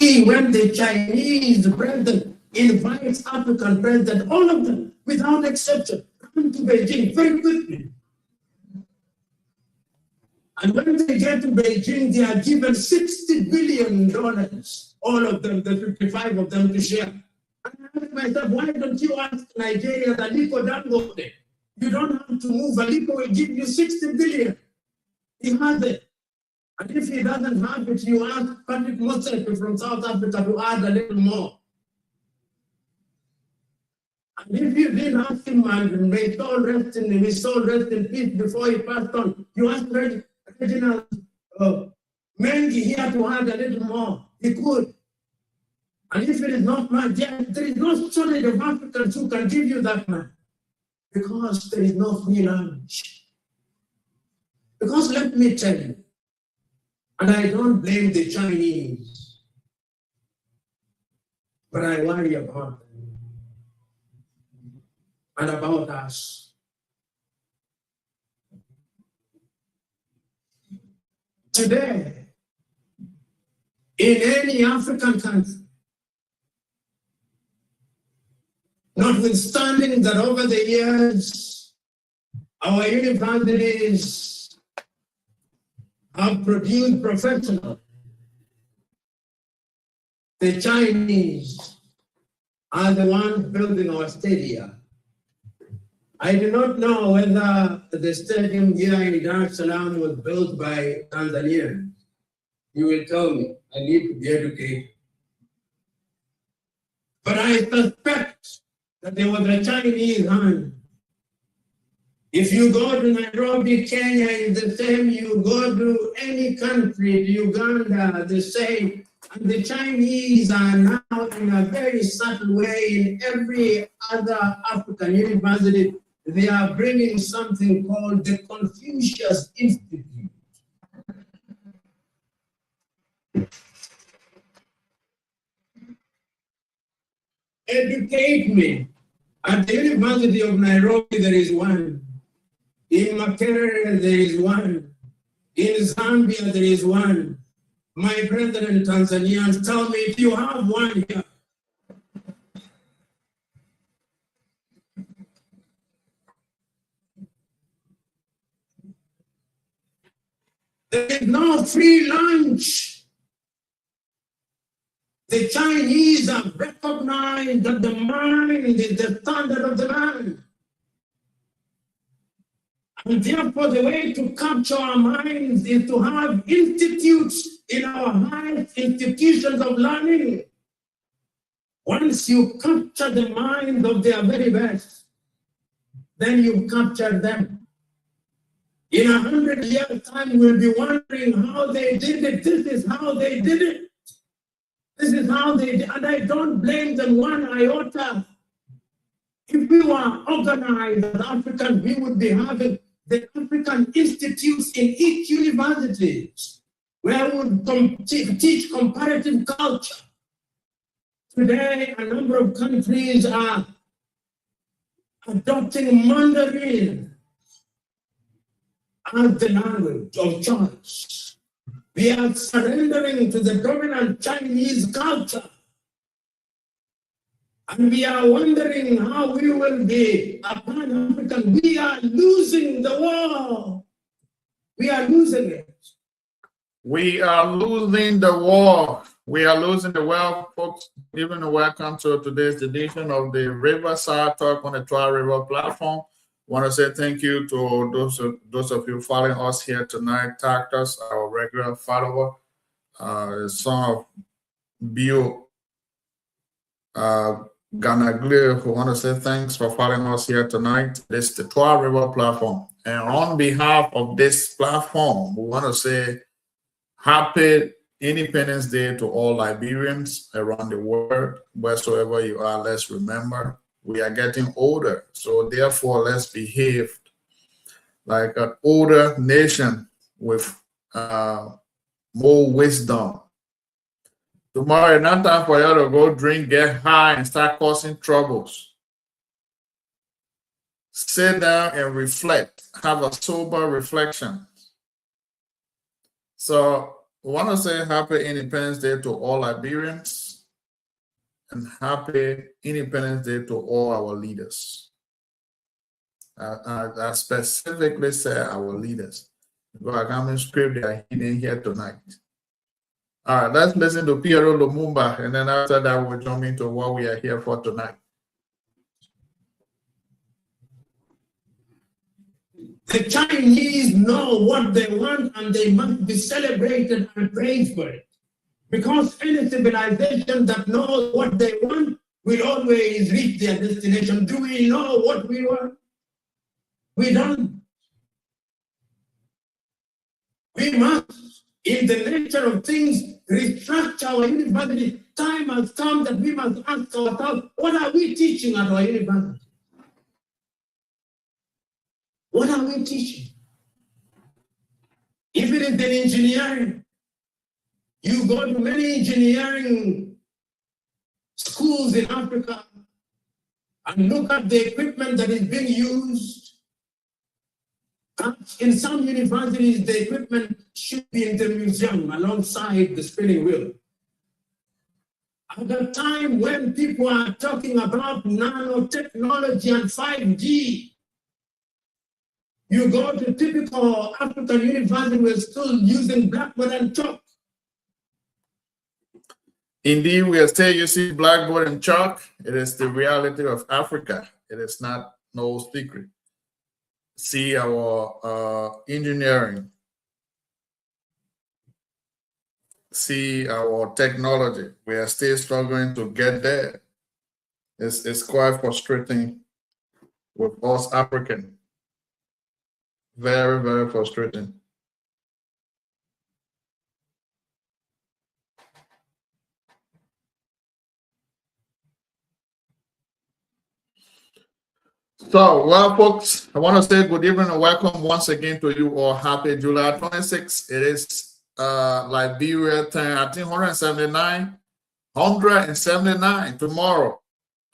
see when the Chinese president invites African presidents, all of them, without exception, come to Beijing very quickly. And when they get to Beijing, they are given $60 billion, all of them, the 55 of them to share. And I ask myself, why don't you ask Nigeria, Aliko Dangote? You don't have to move. Aliko will give you 60 billion. He has it. And if he doesn't have it, you ask Patrick Motsepe from South Africa to add a little more. And if you didn't ask him, and may his soul rest in peace before he passed on, you ask Reginald Mengi here to add a little more. He could. And if it is not much, there is no shortage of Africans who can give you that much. Because there is no free lunch. Because let me tell you, and I don't blame the Chinese, but I worry about them and about us. Today, in any African country, notwithstanding that over the years, our universities have produced professionals, the Chinese are the ones building our stadia. I do not know whether the stadium here in Dar es Salaam was built by Tanzanians. You will tell me. I need to be educated. But I suspect that there was a Chinese hand. If you go to Nairobi, Kenya, it's the same. You go to any country, to Uganda, the same. And the Chinese are now in a very subtle way in every other African university. They are bringing something called the Confucius Institute. Educate me. At the University of Nairobi, there is one. In Makerere, there is one. In Zambia, there is one. My brethren Tanzanians, tell me if you have one here. There is no free lunch. The Chinese have recognized that the mind is the standard of the man. And therefore, the way to capture our minds is to have institutes in our highest institutions of learning. Once you capture the minds of their very best, then you capture them. In 100 years' time, we'll be wondering how they did it. This is how they did it. This is how they did it. And I don't blame them one iota. If we were organized as Africans, we would be having the African institutes in each university where we would teach comparative culture. Today, a number of countries are adopting Mandarin as the language of choice. We are surrendering to the dominant Chinese culture. And we are wondering how we will be a Pan-African. We are losing the war. We are losing it. We are losing the war. We are losing the war, folks. Even welcome to today's edition of the RiverSide Talk on the Twah River platform. I want to say thank you to those of you following us here tonight. Tagged us, our regular follower, son of Bio Ganaglia, who want to say thanks for following us here tonight. This is the Twah River platform. And on behalf of this platform, we want to say happy Independence Day to all Liberians around the world. Wheresoever you are, let's remember we are getting older. So therefore, let's behave like an older nation with more wisdom. Tomorrow, not time for you to go drink, get high, and start causing troubles. Sit down and reflect. Have a sober reflection. So We want to say happy Independence Day to all Liberians and happy Independence Day to all our leaders. I specifically say our leaders because I can't script they are hidden here tonight. All right, let's listen to Piero Lumumba, and then after that, we'll jump into what we are here for tonight. The Chinese know what they want and they must be celebrated and praised for it. Because any civilization that knows what they want will always reach their destination. Do we know what we want? We don't. We must, in the nature of things, restructure our university. Time has come that we must ask ourselves, what are we teaching at our university? What are we teaching? If it is in engineering, you go to many engineering schools in Africa and look at the equipment that is being used. In some universities, the equipment should be in the museum alongside the spinning wheel. At the time when people are talking about nanotechnology and 5G, you go to typical African university, we're still using blackboard and chalk. Indeed, we are still using blackboard and chalk. It is the reality of Africa. It is not no secret. See our engineering. See our technology. We are still struggling to get there. It's quite frustrating with us Africans. Very, very frustrating. So, well, folks, I want to say good evening and welcome once again to you all. Happy July 26th. It is Liberia time, I think 179 tomorrow.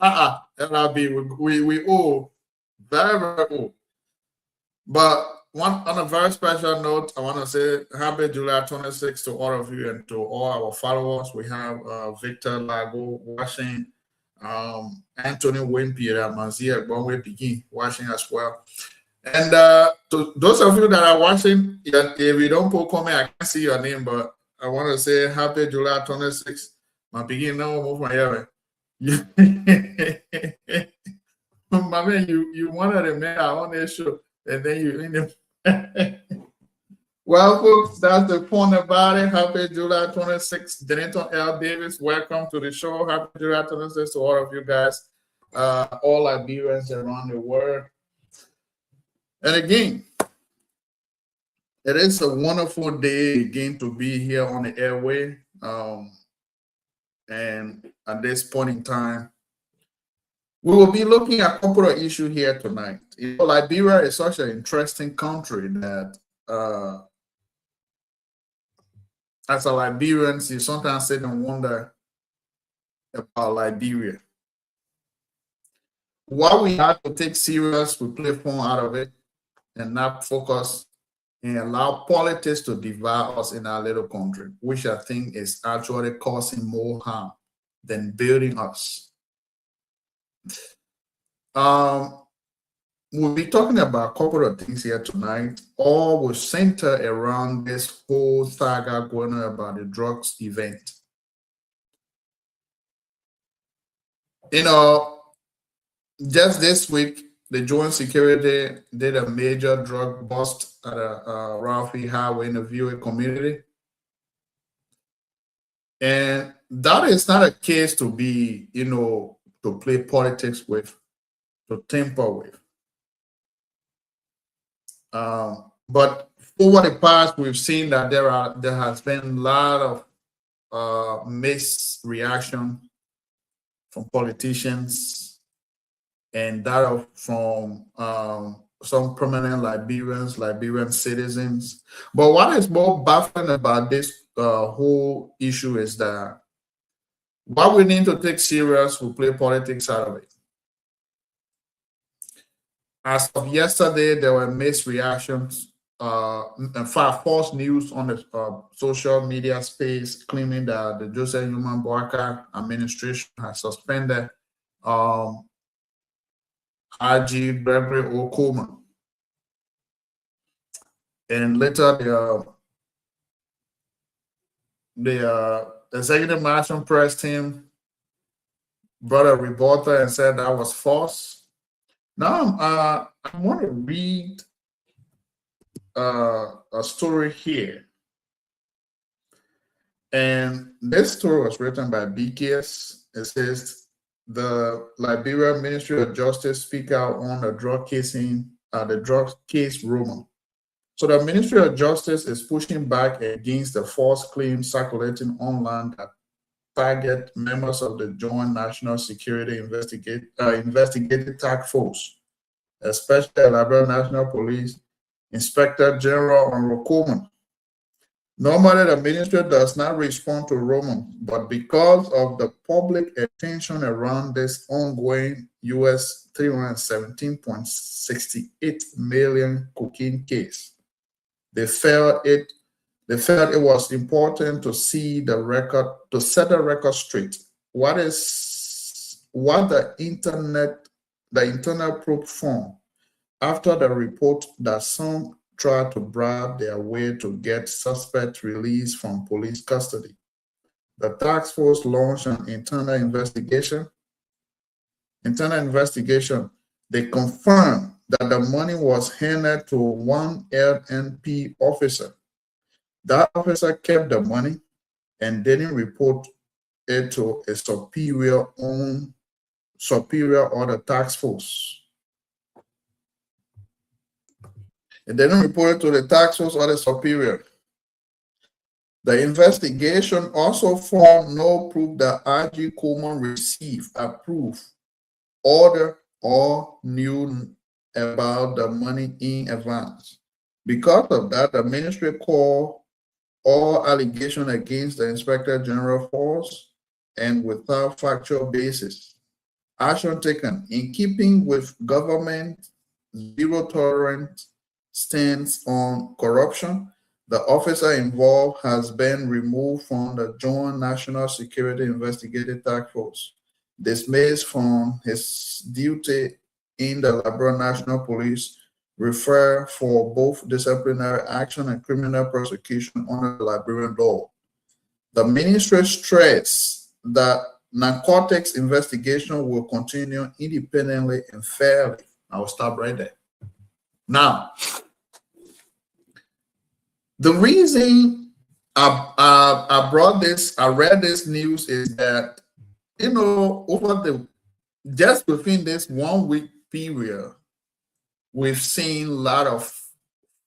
LRB, we owe, very, very old. But on a very special note, I want to say happy July 26th to all of you and to all our followers. We have Victor Lago watching, Anthony Wimpira, Manzia Bonwe Begin watching as well. And to those of you that are watching, if you don't put comment, I can't see your name, but I want to say happy July 26th. My begin now move my hair. My man, you wanted a man on this show. And then you well, folks, that's the point about it. Happy July 26th. Denton L. Davis, welcome to the show. Happy July 26th to all of you guys, all Liberians around the world. And again, it is a wonderful day again to be here on the airway. And at this point in time, we will be looking at a couple of issues here tonight. You know, Liberia is such an interesting country that as a Liberian, you sometimes sit and wonder about Liberia. What we have to take serious, we play fun out of it and not focus and allow politics to divide us in our little country, which I think is actually causing more harm than building us. We'll be talking about a couple of things here tonight. All will center around this whole saga going on about the drugs event. You know, just this week, the Joint Security did a major drug bust at a Ralphie Highway in the Viewer community. And that is not a case to be, you know, to play politics with, to tamper with. But over the past, we've seen that there has been a lot of misreaction from politicians and that from some prominent Liberian citizens. But what is more baffling about this whole issue is that what we need to take serious, we play politics out of it. As of yesterday, there were mixed reactions in fact, false news on the social media space claiming that the Joseph Newman Boakai administration has suspended IG Gregory Okuma. And later, the executive management press team brought a rebuttal and said that was false. Now, I want to read a story here. And this story was written by BKS. It says the Liberia Ministry of Justice speak out on the drug case rumor. So the Ministry of Justice is pushing back against the false claims circulating online that target members of the Joint National Security Investigative Task Force, especially the Liberia National Police Inspector General Onrokoman. Normally, the ministry does not respond to rumors, but because of the public attention around this ongoing US $317.68 million cocaine case, they felt it was important to see the record, to set the record straight. What the internal probe found after the report that some tried to bribe their way to get suspects released from police custody. The task force launched an internal investigation. They confirmed that the money was handed to one LNP officer. That officer kept the money and didn't report it to a superior or the task force. And they didn't report it to the task force or the superior. The investigation also found no proof that IG Coleman received, approved, ordered, or knew about the money in advance. Because of that, the ministry called all allegations against the Inspector General false and without factual basis. Action taken in keeping with government zero tolerance stance on corruption. The officer involved has been removed from the Joint National Security Investigative Task Force, dismissed from his duty in the Liberia National Police, referred for both disciplinary action and criminal prosecution under the Liberian law. The ministry stressed that narcotics investigation will continue independently and fairly. I will stop right there. Now, the reason I read this news is that, just within this 1 week period, we've seen a lot of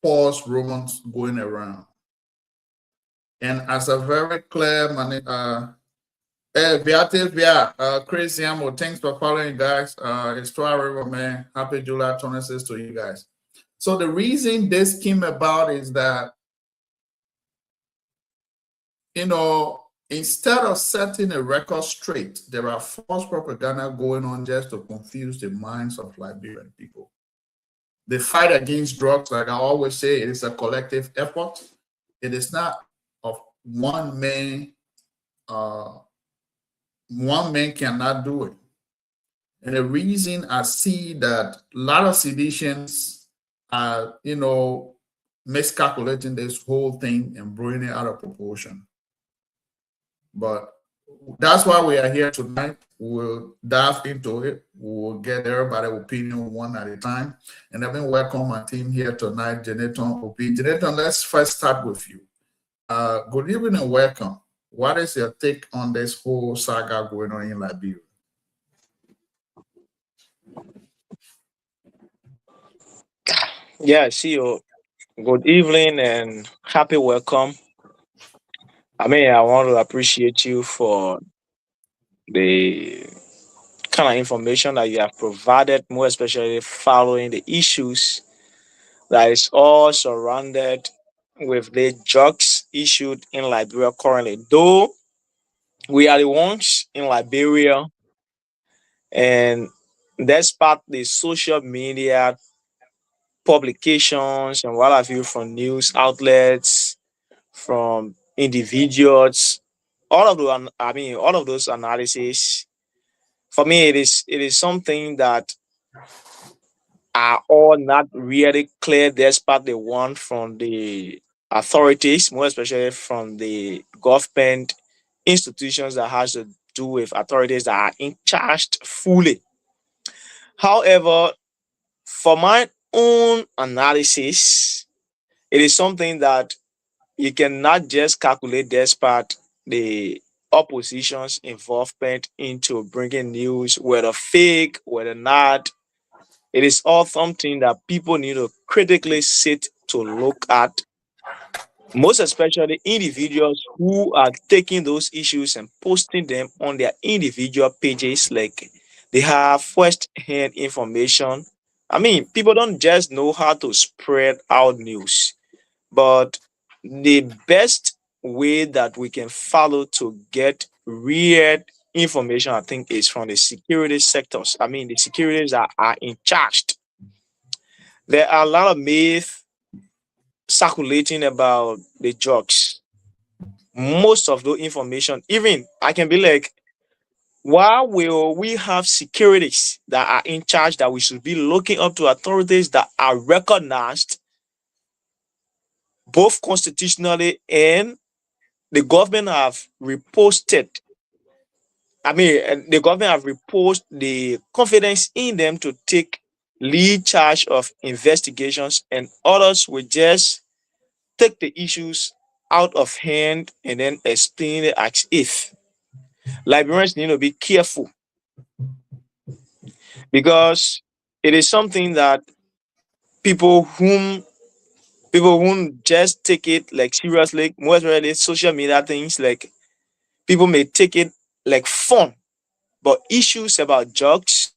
false rumors going around. And as a very clear Chris Yamo, thanks for following, guys. It's Twah River, man. Happy July 26th to you guys. So the reason this came about is that, instead of setting a record straight, there are false propaganda going on just to confuse the minds of Liberian people. The fight against drugs, like I always say, it is a collective effort. It is not of one man. One man cannot do it. And the reason I see that a lot of seditions are, miscalculating this whole thing and blowing it out of proportion. But that's why we are here tonight. We'll dive into it. We'll get everybody's opinion one at a time. And I've been welcome my team here tonight, Janeton Opi. Janeton, let's first start with you. Good evening and welcome. What is your take on this whole saga going on in Liberia? Yeah, see you. Good evening and happy welcome. I want to appreciate you for the kind of information that you have provided, more especially following the issues that is all surrounded with the drugs issued in Liberia currently. Though we are the ones in Liberia, and despite the social media publications and what have you, from news outlets, from individuals, all of the all of those analysis. For me, it is something that are all not really clear despite the one from the authorities, more especially from the government institutions that has to do with authorities that are in charge fully. However, for my own analysis, it is something that you cannot just calculate despite the opposition's involvement into bringing news, whether fake, whether not. It is all something that people need to critically sit to look at, most especially individuals who are taking those issues and posting them on their individual pages. Like, they have first hand information. People don't just know how to spread out news, but the best way that we can follow to get real information, I think, is from the security sectors. The securities that are in charge. There are a lot of myths circulating about the drugs. Most of the information, even I can be like, why will we have securities that are in charge that we should be looking up to authorities that are recognized both constitutionally, and the government have reposted. The government have reposed the confidence in them to take lead charge of investigations, and others will just take the issues out of hand and then explain it as if. Librarians need to be careful, because it is something that people whom people won't just take it like seriously, most really social media things, like people may take it like fun, but issues about drugs,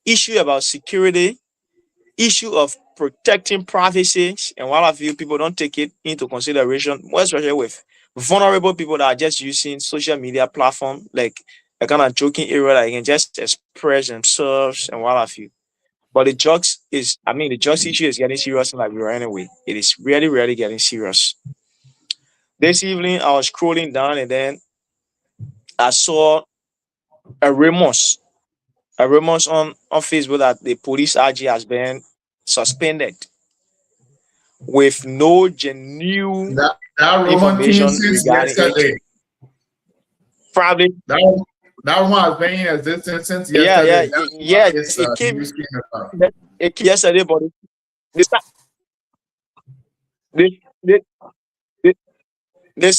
issue about security, issue of protecting privacy, and what have you, people don't take it into consideration, more especially with vulnerable people that are just using social media platform like a kind of joking area that they can just express themselves and what have you. But the drugs issue is getting serious in Liberia anyway. It is really, really getting serious. This evening, I was scrolling down and then I saw a rumors, on Facebook that the police RG has been suspended with no genuine That Roman thing information since regarding it. yesterday. Probably, That one has been in existence since yeah, yesterday. yeah, That's what yes, this it came, news came about. it came yesterday, but the, cir- the, the, the, the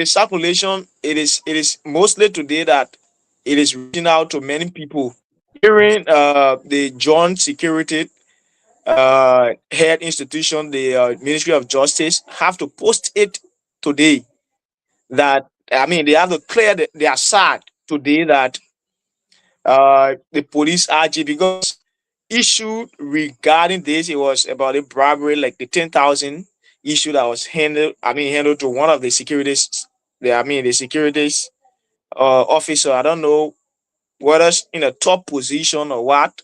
circulation, it is mostly today that it is reaching out to many people. During the John Security head institution, the Ministry of Justice, have to post it today, that they have to clear their side today, that the police RG, because issue regarding this, it was about a bribery, like the 10,000 issue that was handled to one of the securities, the securities officer. I don't know whether it's in a top position or what,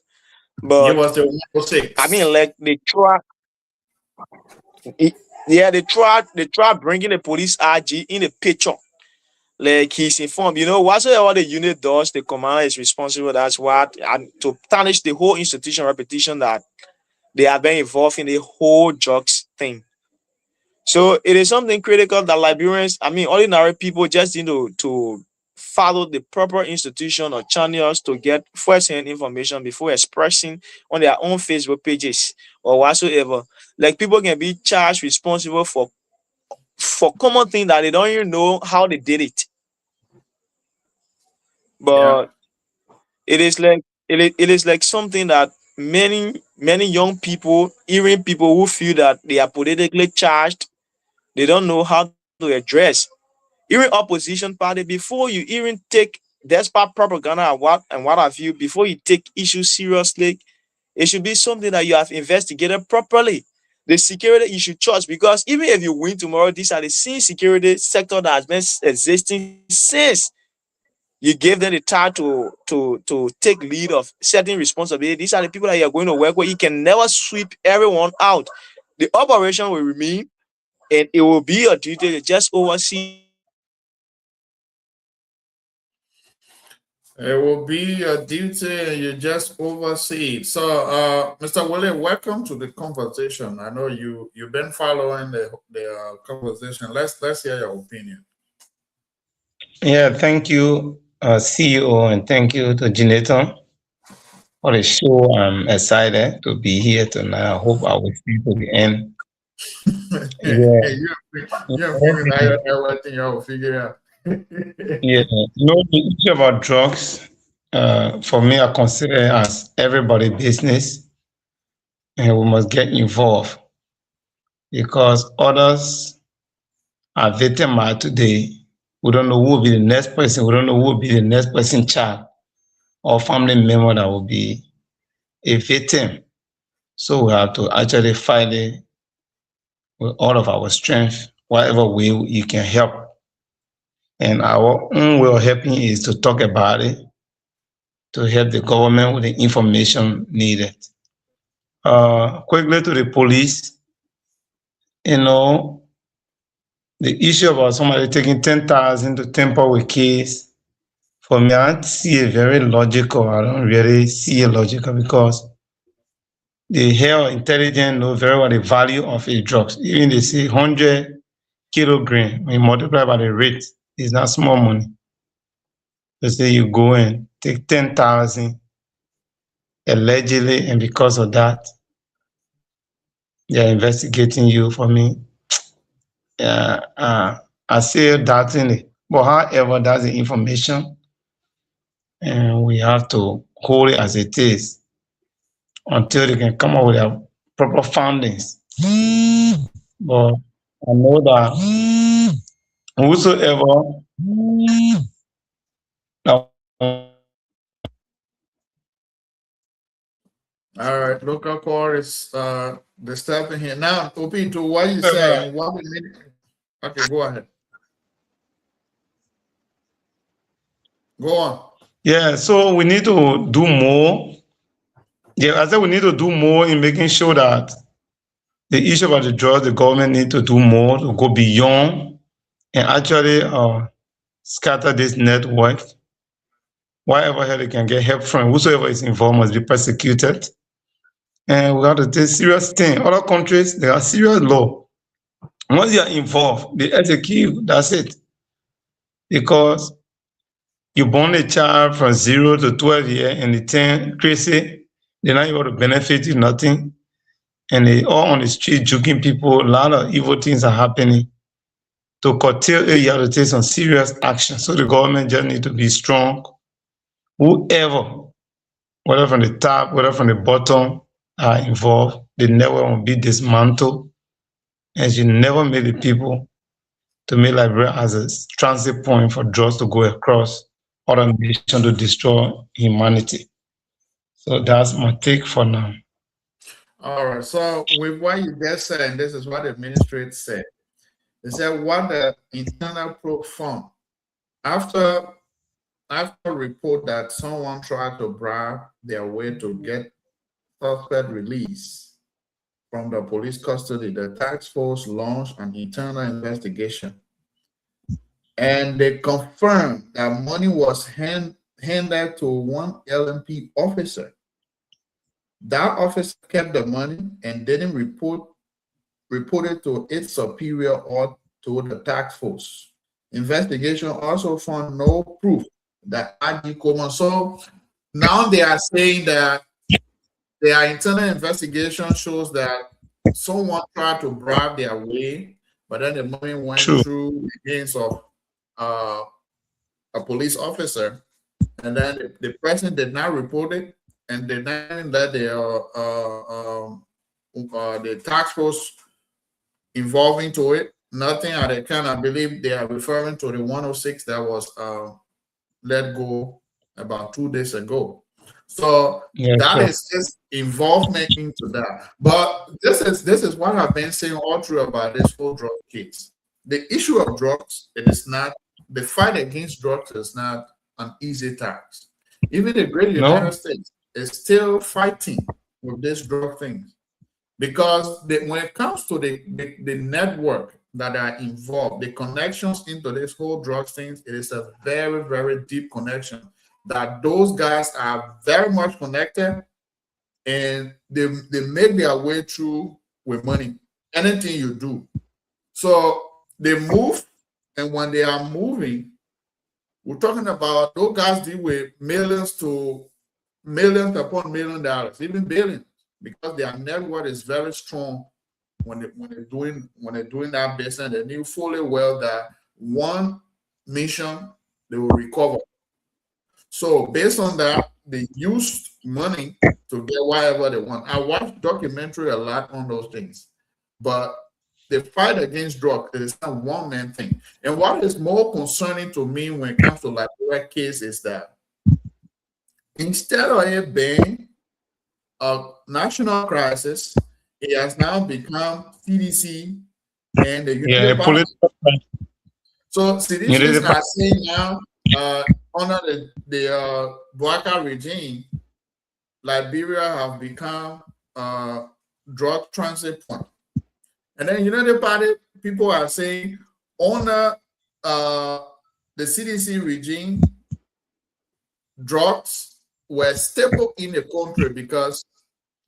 It but was the 106. like they try, yeah, they try bringing the police RG in the picture. Like, he's informed, whatsoever the unit does, the commander is responsible. That's what, and to tarnish the whole institution reputation that they have been involved in the whole drugs thing. So it is something critical that Liberians, ordinary people, just need to follow the proper institution or channels to get first-hand information before expressing on their own Facebook pages or whatsoever. Like, people can be charged responsible for common things that they don't even know how they did it. Yeah. But it is like something that many young people, even people who feel that they are politically charged, they don't know how to address. Even opposition party, before you even take despite propaganda and what have you, before you take issues seriously, it should be something that you have investigated properly. The security you should trust, because even if you win tomorrow, these are the same security sector that has been existing since You gave them the time to take lead of certain responsibility. These are the people that you are going to work with. You can never sweep everyone out. The operation will remain, and it will be your duty to just oversee. It will be a duty and you just oversee it. So, Mr. Willie, welcome to the conversation. I know you've been following the conversation. Let's hear your opinion. Yeah, thank you, CEO, and thank you to Janeton for the show. I'm excited to be here tonight. I hope I will see to the end. Yeah, You're feeling everything you'll figure out. yeah. The issue about drugs, for me, I consider it as everybody business, and we must get involved because others are victimized today. We don't know who will be the next person. We don't know who will be the next person child or family member that will be a victim. So we have to actually fight it with all of our strength, whatever way you can help. And our own way of helping is to talk about it, to help the government with the information needed. Quickly to the police, the issue about somebody taking 10,000 to temper with kids, for me, I don't see it very logical. I don't really see it logical because the health intelligence know very well the value of a drugs. Even they say 100 kilogram, when you multiply by the rate, it's not small money. They say you go and take 10,000 allegedly, and because of that, they're investigating you. For me, I say that in it. But however, that's the information, and we have to hold it as it is until they can come up with their proper findings. But I know that whosoever All right, local call is disturbing here. Now, Opi, to what you say, what we need. Okay, go ahead. Go on. Yeah, so we need to do more. Yeah, I said we need to do more in making sure that the issue about the drugs, the government need to do more to go beyond and actually scatter this network. Wherever they can get help from, whosoever is involved must be persecuted. And we have to take serious thing. Other countries, they are serious law. Once you are involved, they execute, that's it. Because you born a child from 0 to 12 years and they turn crazy, they're not able to benefit you, nothing. And they all on the street joking people, a lot of evil things are happening. To curtail it, you have to take some serious action. So the government just need to be strong. Whoever, whether from the top, whether from the bottom, are involved, the network will be dismantled. And you never make the people to make Liberia as a transit point for drugs to go across other nations to destroy humanity. So that's my take for now. All right. So with what you just said, and this is what the administrator said. They said what the internal probe found after a report that someone tried to bribe their way to get suspect release from the police custody, the task force launched an internal investigation. And they confirmed that money was handed to one LMP officer. That officer kept the money and didn't report it to its superior or to the task force. Investigation also found no proof that ID Coleman. So now they are saying that their internal investigation shows that someone tried to bribe their way, but then the money went through the hands of a police officer, and then the person did not report it, and they didn't let the task force involved into it. Nothing at the kind. I believe they are referring to the 106 that was let go about 2 days ago. So that is just involvement into that. But this is what I've been saying all through about this whole drug case. The issue of drugs, it is not the fight against drugs is not an easy task. Even the great No. United States is still fighting with this drug thing, because when it comes to the network that are involved, the connections into this whole drug thing, it is a very, very deep connection that those guys are very much connected, and they make their way through with money, anything you do. So they move, and when they are moving, we're talking about those guys deal with millions upon $1 million, even billions, because their network is very strong. When they're doing that business, they knew fully well that one mission they will recover. So based on that, they used money to get whatever they want. I watched documentary a lot on those things, but the fight against drug is not one man thing. And what is more concerning to me when it comes to Liberia case is that instead of it being a national crisis, it has now become CDC and the United Party. So citizens are saying now, under the Bouaka regime, Liberia have become a drug transit point. And then United Party people are saying, under the CDC regime, drugs were staple in the country because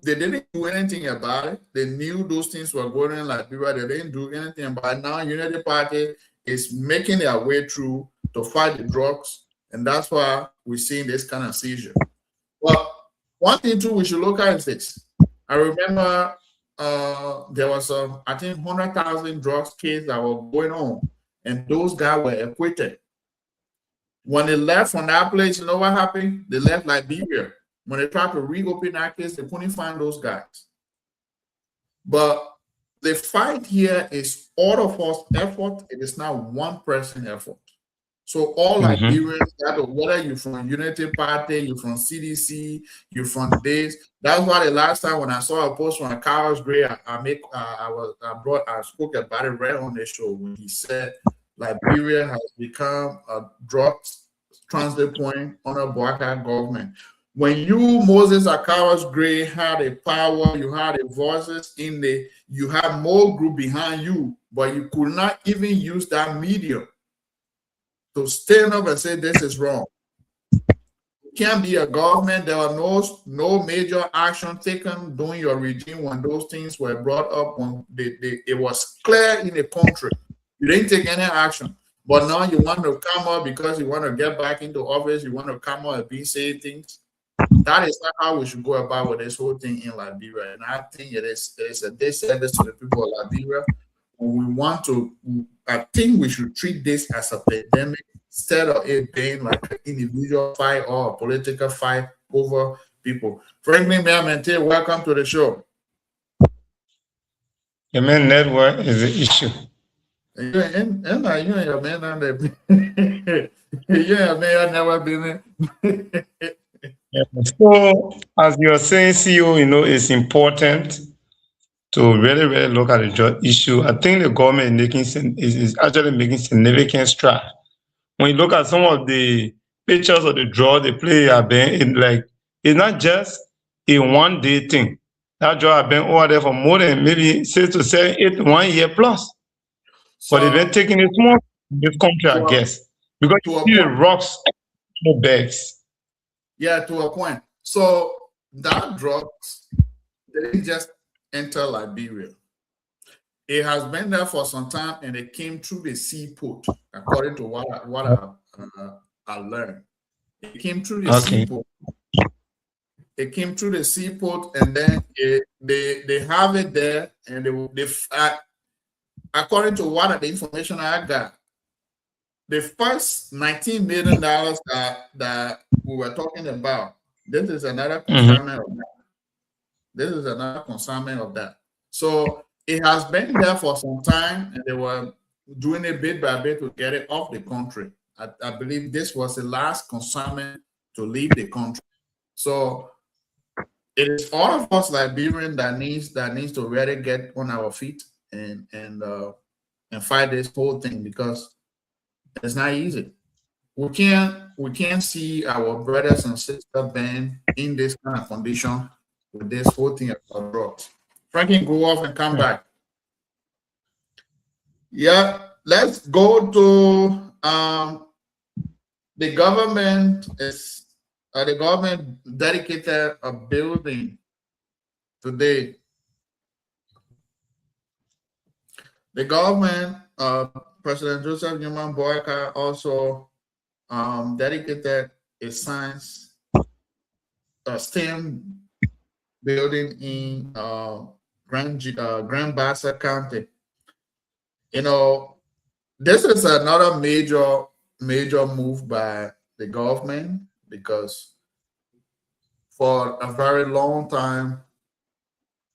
they didn't do anything about it. They knew those things were going on in Liberia. They didn't do anything about it. Now United Party is making their way through to fight the drugs, and that's why we're seeing this kind of seizure. Well, one thing too we should look at is this. I remember there was I think 100,000 drugs cases that were going on, and those guys were acquitted. When they left from that place, you know what happened? They left Liberia. When they tried to reopen that case, they couldn't find those guys. But the fight here is all of us effort. It is not one person effort. So all Liberians, whether you're from Unity Party, you're from CDC, you're from this. That's why the last time when I saw a post from Carlos Gray, I spoke about it right on the show when he said Liberia has become a drug transit point under Bouaka government. When you, Moses Akawas Gray, had a power, you had the voices in the, you had more group behind you, but you could not even use that medium to stand up and say this is wrong. It can't be a government. There are no major action taken during your regime when those things were brought up. When it was clear in the country, you didn't take any action. But now you want to come up because you want to get back into office. You want to come up and be saying things. That is not how we should go about with this whole thing in Liberia. And I think it is a disservice to the people of Liberia. When we want to, I think we should treat this as a pandemic instead of it being like an individual fight or a political fight over people. Franklin Mente, welcome to the show. The main network is the issue. And you and your man on the you and man never been in. So, as you're saying, CEO, it's important to really, really look at the drug issue. I think the government is actually making significant strides. When you look at some of the pictures of the drug they play, it's not just a one-day thing. That drug has been over there for more than maybe 6 to 7, 8, 1 year plus. So, but they've been taking it small in this country, I guess, because you see the rocks, no bags. Yeah, to a point. So that drugs didn't just enter Liberia. It has been there for some time, and it came through the seaport, according to what I learned. It came through the seaport. It came through the seaport, and then they have it there, and they according to what the information I got, the first $19 million that we were talking about, this is another consignment of that. This is another consignment of that. So it has been there for some time, and they were doing it bit by bit to get it off the country. I believe this was the last consignment to leave the country. So it is all of us Liberians that needs to really get on our feet and fight this whole thing, because it's not easy. we can't see our brothers and sisters being in this kind of condition with this whole thing about drugs. Frankie, go off and come back. Yeah, let's go to the government dedicated a building today. The government, President Joseph Newman Boyka also dedicated a science STEM building in Grand Bassa County. You know, this is another major move by the government, because for a very long time,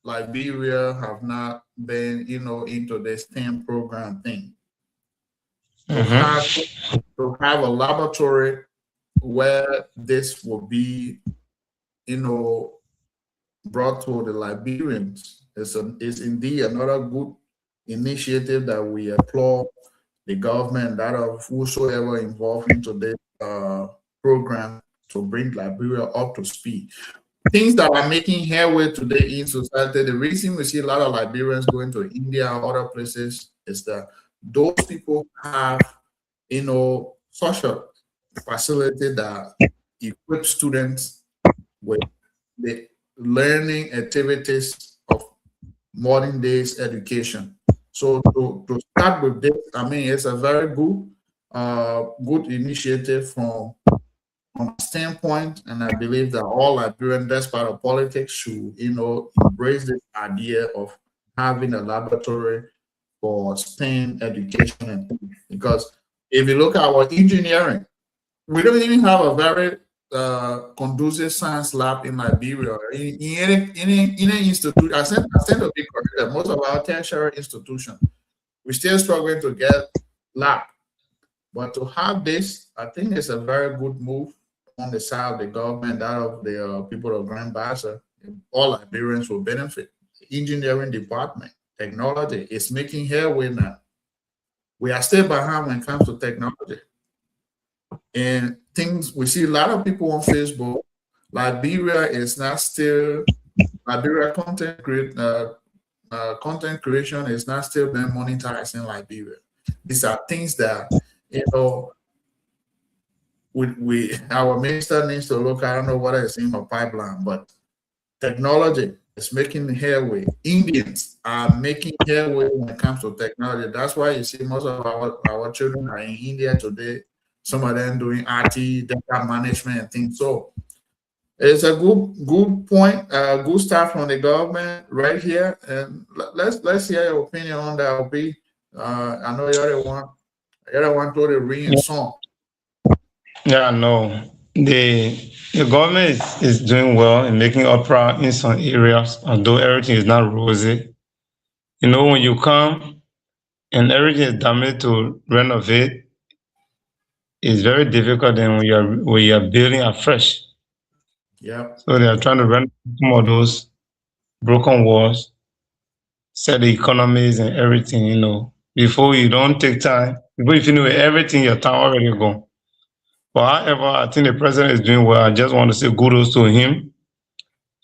Liberia have not been, into this STEM program thing. To have a laboratory where this will be, brought to the Liberians is indeed another good initiative that we applaud the government, that of whosoever involved into this program to bring Liberia up to speed. Things that are making headway today in society, the reason we see a lot of Liberians going to India or other places is that those people have, such a facility that equips students with the learning activities of modern days education. So to start with this, it's a very good initiative from a standpoint, and I believe that all Liberians, despite of politics, should embrace this idea of having a laboratory for STEM education. Because if you look at our engineering, we don't even have a very conducive science lab in Liberia. In any institute, I tend to be correct that most of our tertiary institutions, we're still struggling to get lab. But to have this, I think it's a very good move on the side of the government, that of the people of Grand Bassa. All Liberians will benefit. Engineering department, technology is making headway now. We are still behind when it comes to technology. And things, we see a lot of people on Facebook, Liberia is not still, Liberia content creation is not still being monetized in Liberia. These are things that, our minister needs to look. I don't know what is in her pipeline, but technology is making headway. Indians are making headway when it comes to technology. That's why you see most of our children are in India today. Some of them doing IT, data management, and things. So it's a good point, good start from the government right here. And let's hear your opinion on that. I know you're the one to the ring song. Yeah, no. The government is doing well in making opera in some areas, although everything is not rosy. When you come and everything is damaged to renovate, it's very difficult than when you are building afresh. Yeah. So they are trying to renovate some of those broken walls, set the economies and everything, before you don't take time. Before you finish with everything, your time already gone. But however, I think the president is doing well. I just want to say kudos to him.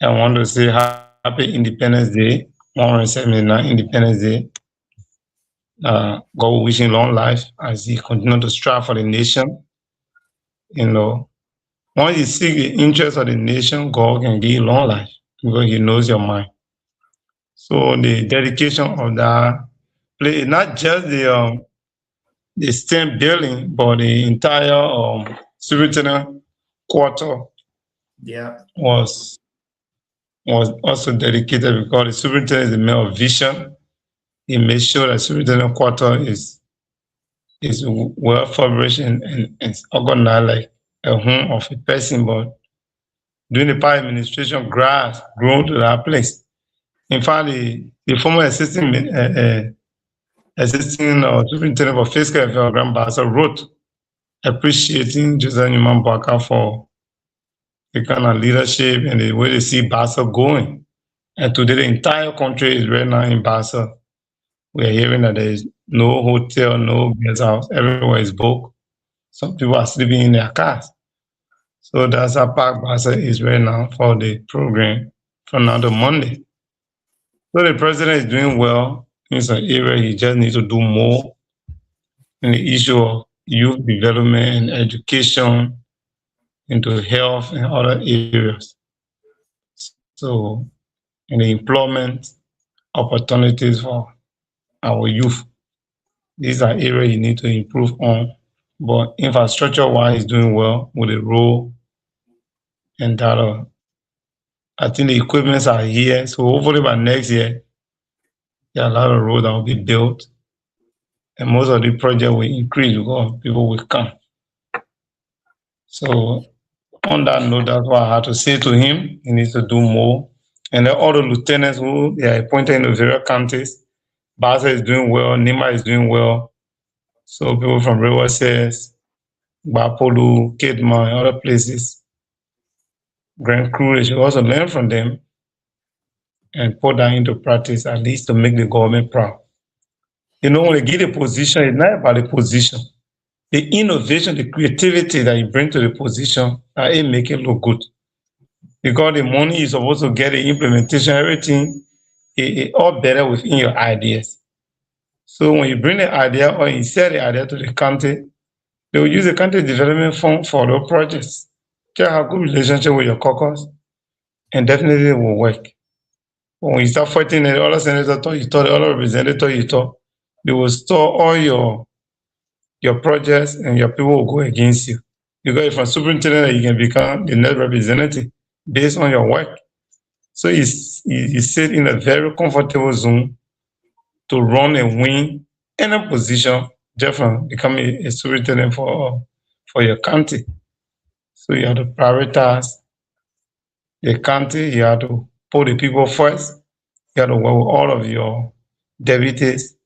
I want to say happy Independence Day, 179 Independence Day. God will wish him long life as he continues to strive for the nation. Once you seek the interest of the nation, God can give you long life because he knows your mind. So the dedication of that place, not just the STEM building, but the entire superintendent quarter, was also dedicated, because the superintendent is a man of vision. He made sure that superintendent quarter is well furnished and organized like a home of a person. But during the past administration, grass grew to that place. In fact, the former assistant superintendent for fiscal affairs, Grand Bassa, wrote appreciating Joseph Newman Boyka for the kind of leadership and the way they see Bassa going. And today, the entire country is right now in Bassa. We are hearing that there is no hotel, no guest house, everywhere is booked. Some people are sleeping in their cars. So that's how Park Basa is right now for the program from now to Monday. So the president is doing well in some area. He just needs to do more in the issue of youth development and education, into health and other areas. So in the employment opportunities for our youth, these are areas you need to improve on. But infrastructure-wise, he's doing well with the road and that. I think the equipments are here, so hopefully by next year, there are a lot of roads that will be built, and most of the project will increase because people will come. So on that note, that's what I had to say to him. He needs to do more. And then all the lieutenants who they are appointed in the various counties, Basa is doing well, Nima is doing well. So people from RiverSide, Bapolu, Kidman, and other places, Grand Crew, they should also learn from them and put that into practice, at least to make the government proud. You know, when they get a position, it's not about the position. The innovation, the creativity that you bring to the position, it make it look good. Because the money is supposed to get the implementation, everything, it all better within your ideas. So when you bring the idea or you sell the idea to the county, they will use the county development fund for the projects. Just have good relationship with your caucus, and definitely it will work. When you start fighting the other senator, the other representative, they will store all your projects and your people will go against you. Because if a superintendent, you can become the next representative based on your work. So you sit in a very comfortable zone to run and win any position just from becoming a superintendent for your county. So you have to prioritize the county, you have to put the people first, you have to work with all of your deputies,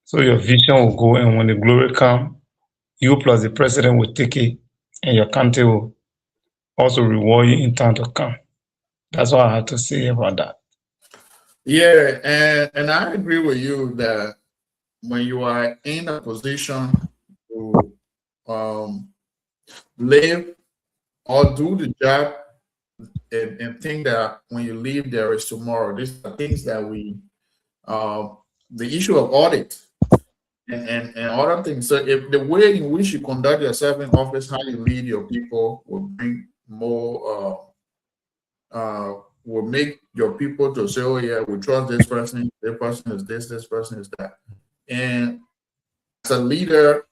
so your vision will go, and when the glory comes, you plus the president will take it, and your county will also reward you in time to come. That's what I have to say about that. Yeah, and I agree with you that when you are in a position to live or do the job and think that when you leave there is tomorrow. These are things that we the issue of audit and other things. So if the way in which you conduct yourself in office, how you lead your people will bring more will make your people to say, oh yeah, we trust this person is this person is that. And as a leader,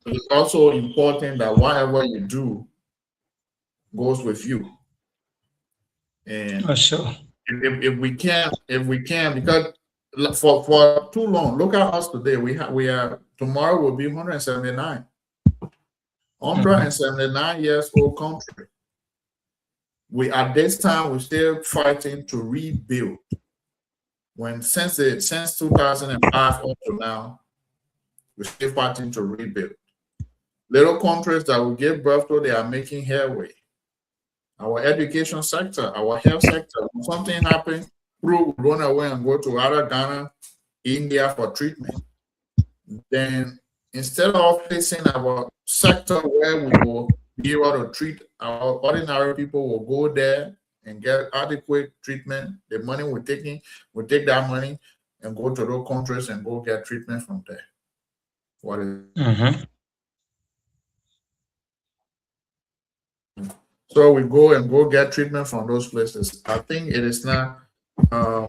it's also important that whatever you do goes with you. And sure. if we can, because for too long, look at us today. We are tomorrow will be 179. 179 years old country. We at this time we're still fighting to rebuild. When since 2005 up to now, we're still fighting to rebuild. Little countries that will give birth to, they are making headway. Our education sector, our health sector, when something happens, we run away and go to either Ghana, India for treatment. Then instead of facing our sector where we will be able to treat our ordinary people, will go there and get adequate treatment. The money we're taking, we take that money and go to those countries and go get treatment from there. What is So we go and go get treatment from those places. I think it is not a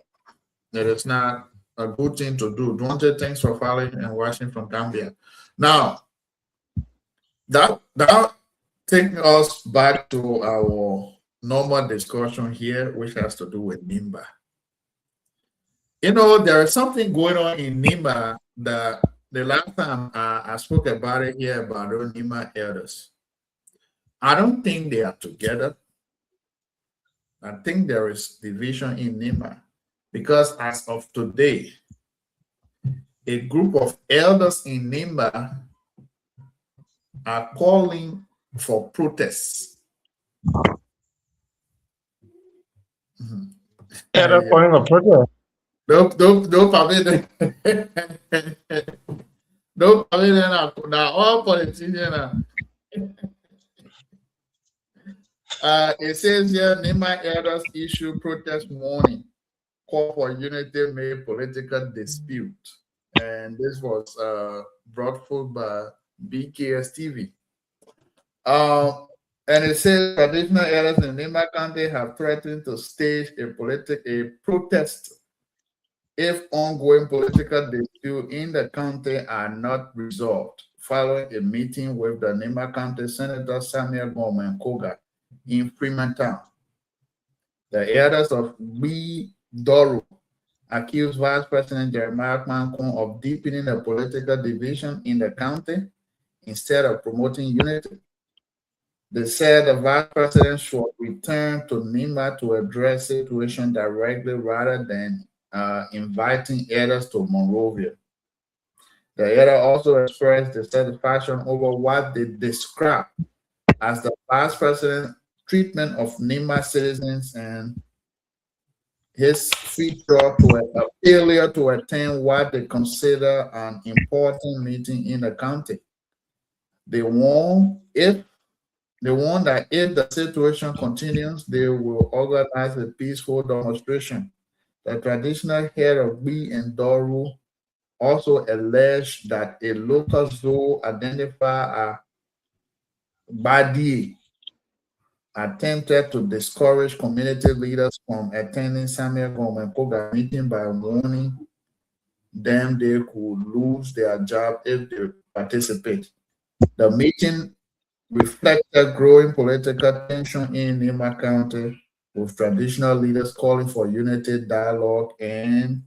good thing to do. Dwante, thanks for following and watching from Gambia. Now that takes us back to our normal discussion here, which has to do with NIMBA. You know, there is something going on in NIMBA that the last time I spoke about it here about the NIMBA elders. I don't think they are together. I think there is division in NIMBA because as of today, a group of elders in NIMBA are calling for protests. They're calling for protest. Don't No, I mean, now all politicians. It says here, Nima elders issue protest warning, call for unity made political dispute. And this was brought forth by BKS TV. And it says traditional elders in Nima County have threatened to stage a protest if ongoing political disputes in the county are not resolved, following a meeting with the Nima County Senator Samuel Gorman Koga in Freemantown. The elders of B. Doro accused Vice President Jeremiah Kmankun of deepening the political division in the county instead of promoting unity. They said the Vice President should return to Nima to address the situation directly rather than inviting elders to Monrovia. The elder also expressed dissatisfaction over what they described as the Vice President's treatment of Nima citizens and his failure to attend what they consider an important meeting in the county. They warn that if the situation continues, they will organize a peaceful demonstration. The traditional head of B and Doru also alleged that a local zoo identified Badi attempted to discourage community leaders from attending Samuel Gorman Koga meeting by warning them they could lose their job if they participate. The meeting reflected growing political tension in Nima County, with traditional leaders calling for unity, dialogue, and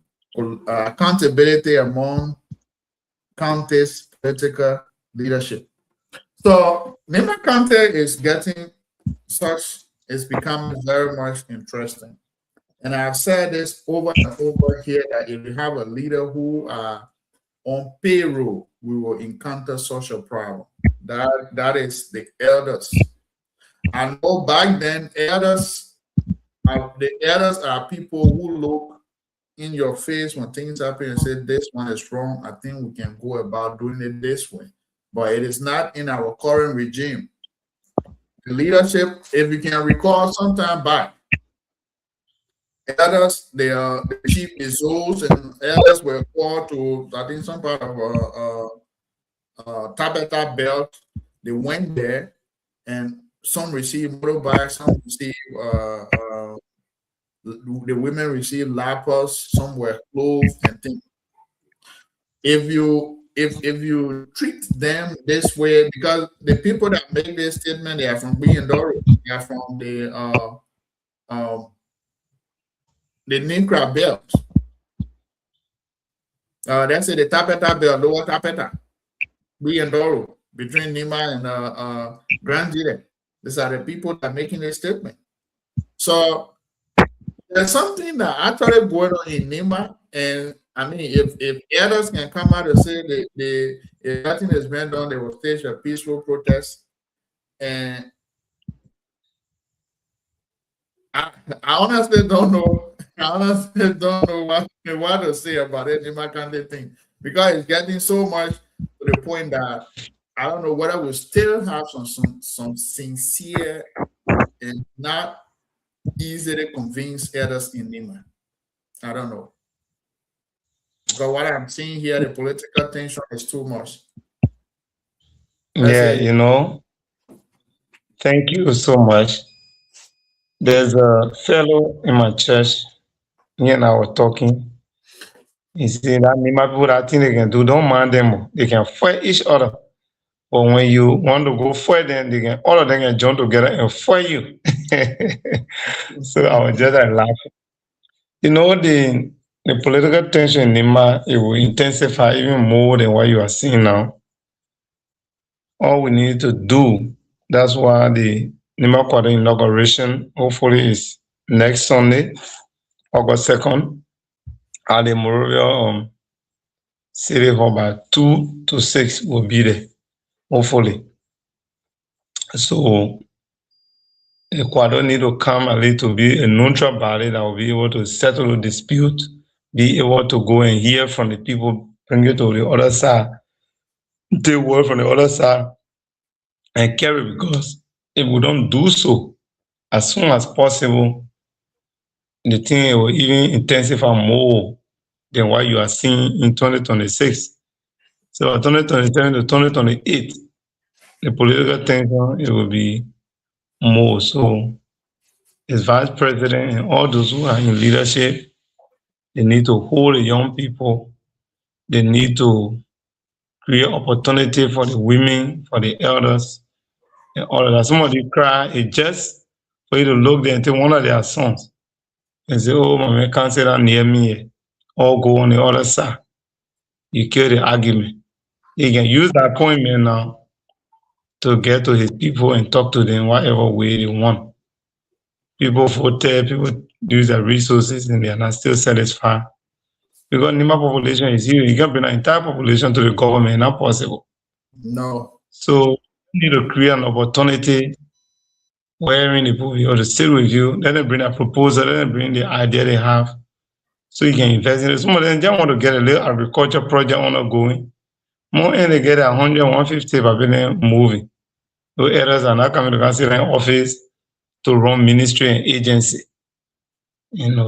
accountability among county's political leadership. So Nima County is becoming very much interesting. And I've said this over and over here that if you have a leader who are on payroll, we will encounter social problem. That is the elders. I know back then the elders are people who look in your face when things happen and say this one is wrong. I think we can go about doing it this way. But it is not in our current regime. The leadership, if you can recall some time back, elders, the chief Izos and elders were called to, I think, some part of Tabata belt. They went there and some received motorbikes, some received the women received laptops, some were clothes and things. If you treat them this way, because the people that make this statement, they are from Doro, they are from the Ninkra belt. That's the Tapeta belt, lower Tapeta, Doro, between Nima and Grand Gide. These are the people that are making this statement. So there's something that actually going on in Nima, and I mean, if elders can come out and say if nothing is being done, they will stage a peaceful protest. And I honestly don't know. I honestly don't know what to say about it, Nima County thing, because it's getting so much to the point that I don't know whether we still have some sincere and not easily convince elders in Nima. I don't know. Because what I'm seeing here, the political tension is too much. Yeah, thank you so much. There's a fellow in my church, he and I were talking. He said that Nima people, that thing they can do, don't mind them. They can fight each other. But when you want to go fight them, all of them can join together and fight you. So I was just laughing. The political tension in Nima, it will intensify even more than what you are seeing now. All we need to do, that's why the Nima Quarter inauguration hopefully is next Sunday, August 2nd, at the Monrovia City Hall by 2 to 6 will be there, hopefully. So the Ecuador need to come a little be a neutral body that will be able to settle the dispute, be able to go and hear from the people, bring it to the other side, take word from the other side and carry, because if we don't do so as soon as possible, the thing will even intensify more than what you are seeing in 2026. So 2027 to 2028, the political tension, it will be more. So as vice president and all those who are in leadership, they need to hold the young people. They need to create opportunity for the women, for the elders, and all of that. Somebody cry, it's just for you to look there and take one of their sons and say, oh, my man can't sit down near me, or go on the other side. You kill the argument. He can use that appointment now to get to his people and talk to them whatever way they want. People voted, people use their resources, and they are not still satisfied. Because Nima population is here, you can bring an entire population to the government, not possible. No. So you need to create an opportunity wherein the people will to sit with you, let them bring a proposal, let them bring the idea they have, so you can invest in it. Some of them just want to get a little agriculture project ongoing. More and they get 100, 150 by being moving. Those areas are not coming to consider an office to run ministry and agency.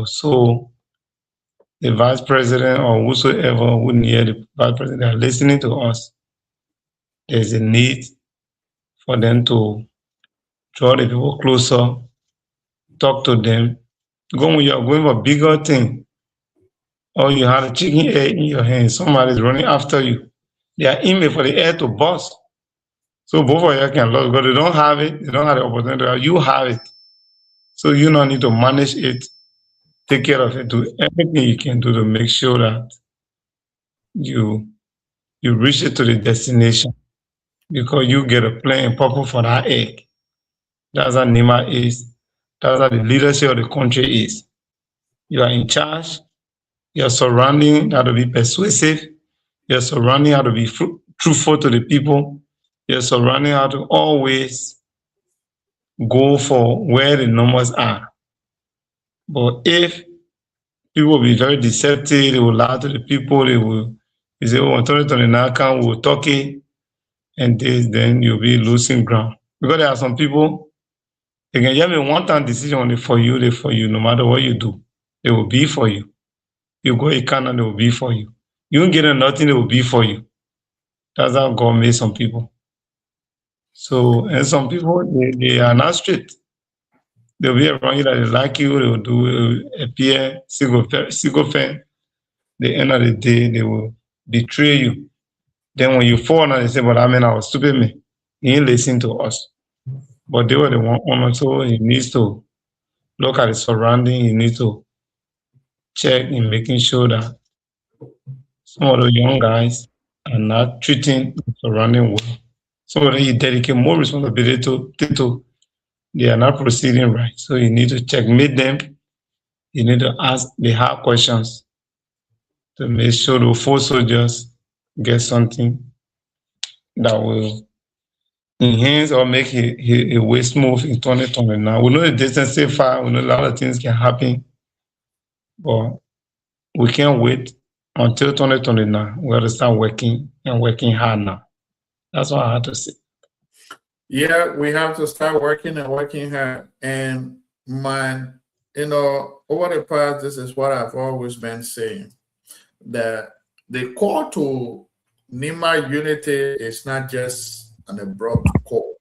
So the vice president or whosoever who near the vice president are listening to us, there's a need for them to draw the people closer, talk to them. Go when you're going for bigger thing, or you have a chicken egg in your hand, somebody's running after you. They are aiming for the air to bust. So both of you can lose, because they don't have it, they don't have the opportunity. You have it. So you don't need to manage it, take care of it, do everything you can do to make sure that you reach it to the destination, because you get a plan purpose for that egg. That's how NEMA is. That's how the leadership of the country is. You are in charge. Your surrounding have to be persuasive. Your surrounding have to be truthful to the people. Your surrounding have to always go for where the numbers are. But if people will be very deceptive, they will lie to the people, they will say, oh, 2029 we will talk it, and then you'll be losing ground. Because there are some people, they can have a one-time decision only for you, they for you, no matter what you do. They will be for you. You go in Canada, they will be for you. You don't get nothing, they will be for you. That's how God made some people. So, and some people, they are not straight. They'll be around you that they like you, they will do appear, fan. The end of the day, they will betray you. Then when you fall now, they say, but I mean, I was stupid me. He ain't listen to us. But they were the one, so he needs to look at his surrounding, he needs to check in making sure that some of the young guys are not treating the surrounding well. Some of them, you dedicate more responsibility to they are not proceeding right. So you need to checkmate them. You need to ask the hard questions to make sure the four soldiers get something that will enhance or make a way smooth in 2029. We know the distance is far. We know a lot of things can happen, but we can't wait until 2029. We have to start working and working hard now. That's what I have to say. Yeah, we have to start working and working hard. And over the past, this is what I've always been saying, that the call to NEMA unity is not just an abrupt call.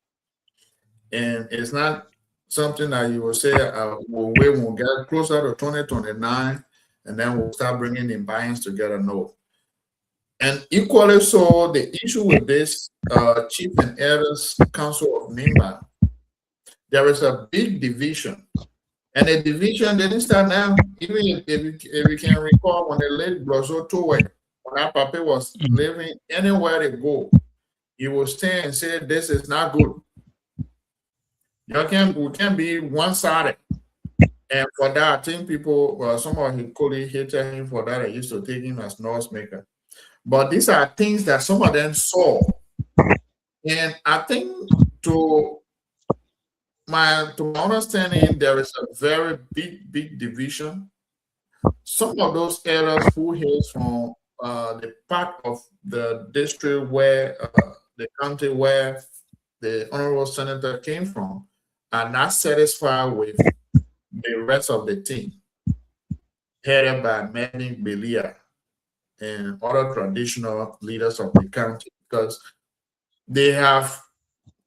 And it's not something that you will say, we'll wait, we'll get closer to 2029, and then we'll start bringing the buy-ins together. No. And equally so, the issue with this Chief and Elders Council of NEMA, there is a big division. And the division didn't start now. Even if you can recall, when the late Blozo Towe, when our papa was living, anywhere they go, he would stand and say, this is not good. We can't be one-sided. And for that, I think people, some of his colleagues hated him for that. I used to take him as noise maker. But these are things that some of them saw. And I think to my understanding, there is a very big division. Some of those elders who hail from the part of the district where the county where the honorable senator came from are not satisfied with the rest of the team, headed by Manning Belia and other traditional leaders of the county, because they have,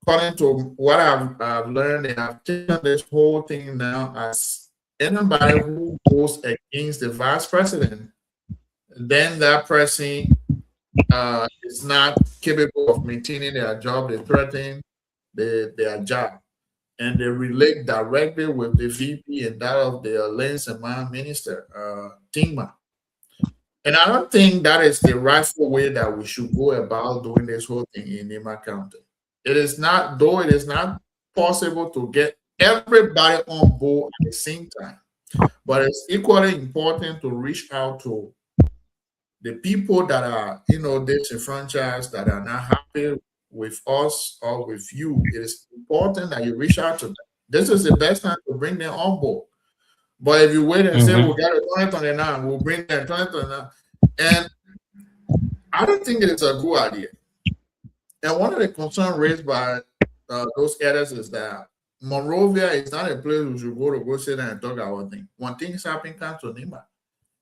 according to what I've learned, they have taken this whole thing now as anybody who goes against the vice president, then that person is not capable of maintaining their job. They threaten their job, and they relate directly with the VP and that of the Lands and Mine Minister, Tingma. And I don't think that is the rightful way that we should go about doing this whole thing in Nema County. It is not, though it is not possible to get everybody on board at the same time, but it's equally important to reach out to the people that are, disenfranchised, that are not happy with us or with you. It is important that you reach out to them. This is the best time to bring them on board. But if you wait and say, we got a 2029, we'll bring them 2029. And I don't think it's a good idea. And one of the concerns raised by those editors is that Monrovia is not a place we should go sit down and talk about things. When things happen, come to Nema.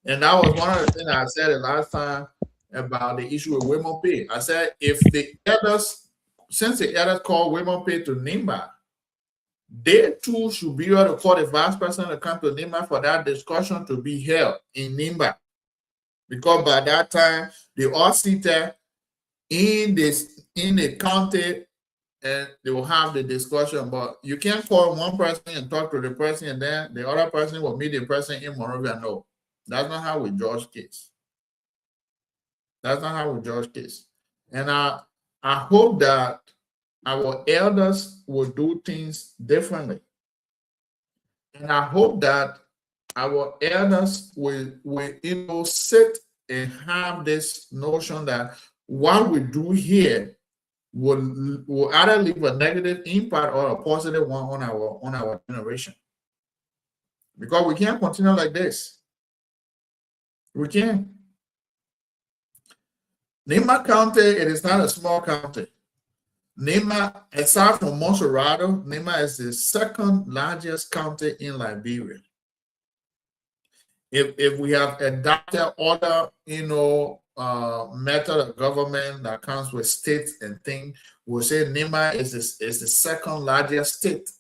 And that was one of the things I said the last time about the issue of Women Pay. I said, if the editors, since the editors called Women Pay to Nema, they too should be able to call the vice president to come to Nema for that discussion to be held in Nema. Because by that time, they all seated in the county and they will have the discussion. But you can't call one person and talk to the person and then the other person will meet the person in Monrovia. No, that's not how we judge case. That's not how we judge case. And I hope that our elders will do things differently. And I hope that our elders will sit and have this notion that what we do here will either leave a negative impact or a positive one on our generation. Because we can't continue like this. We can't. Nema County, it is not a small county. Nema, aside from Monserrado, Nema is the second largest county in Liberia. If we have adopted other, method of government that comes with states and things, we'll say Nema is the second largest state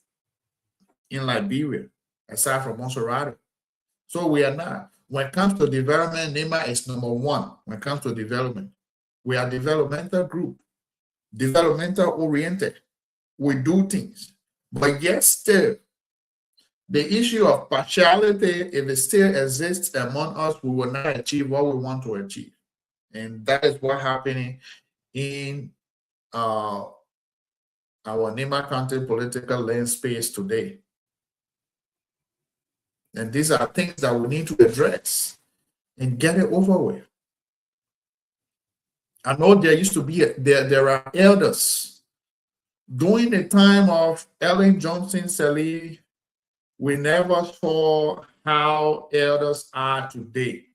in Liberia, aside from Monserrado. So we are not. When it comes to development, Nema is number one. When it comes to development, we are a developmental group, developmental oriented. We do things, but yet still, the issue of partiality, if it still exists among us, we will not achieve what we want to achieve. And that is what's happening in our Nema County political landscape today. And these are things that we need to address and get it over with. I know there used to be, there are elders. During the time of Ellen Johnson Sirleaf, we never saw how elders are today.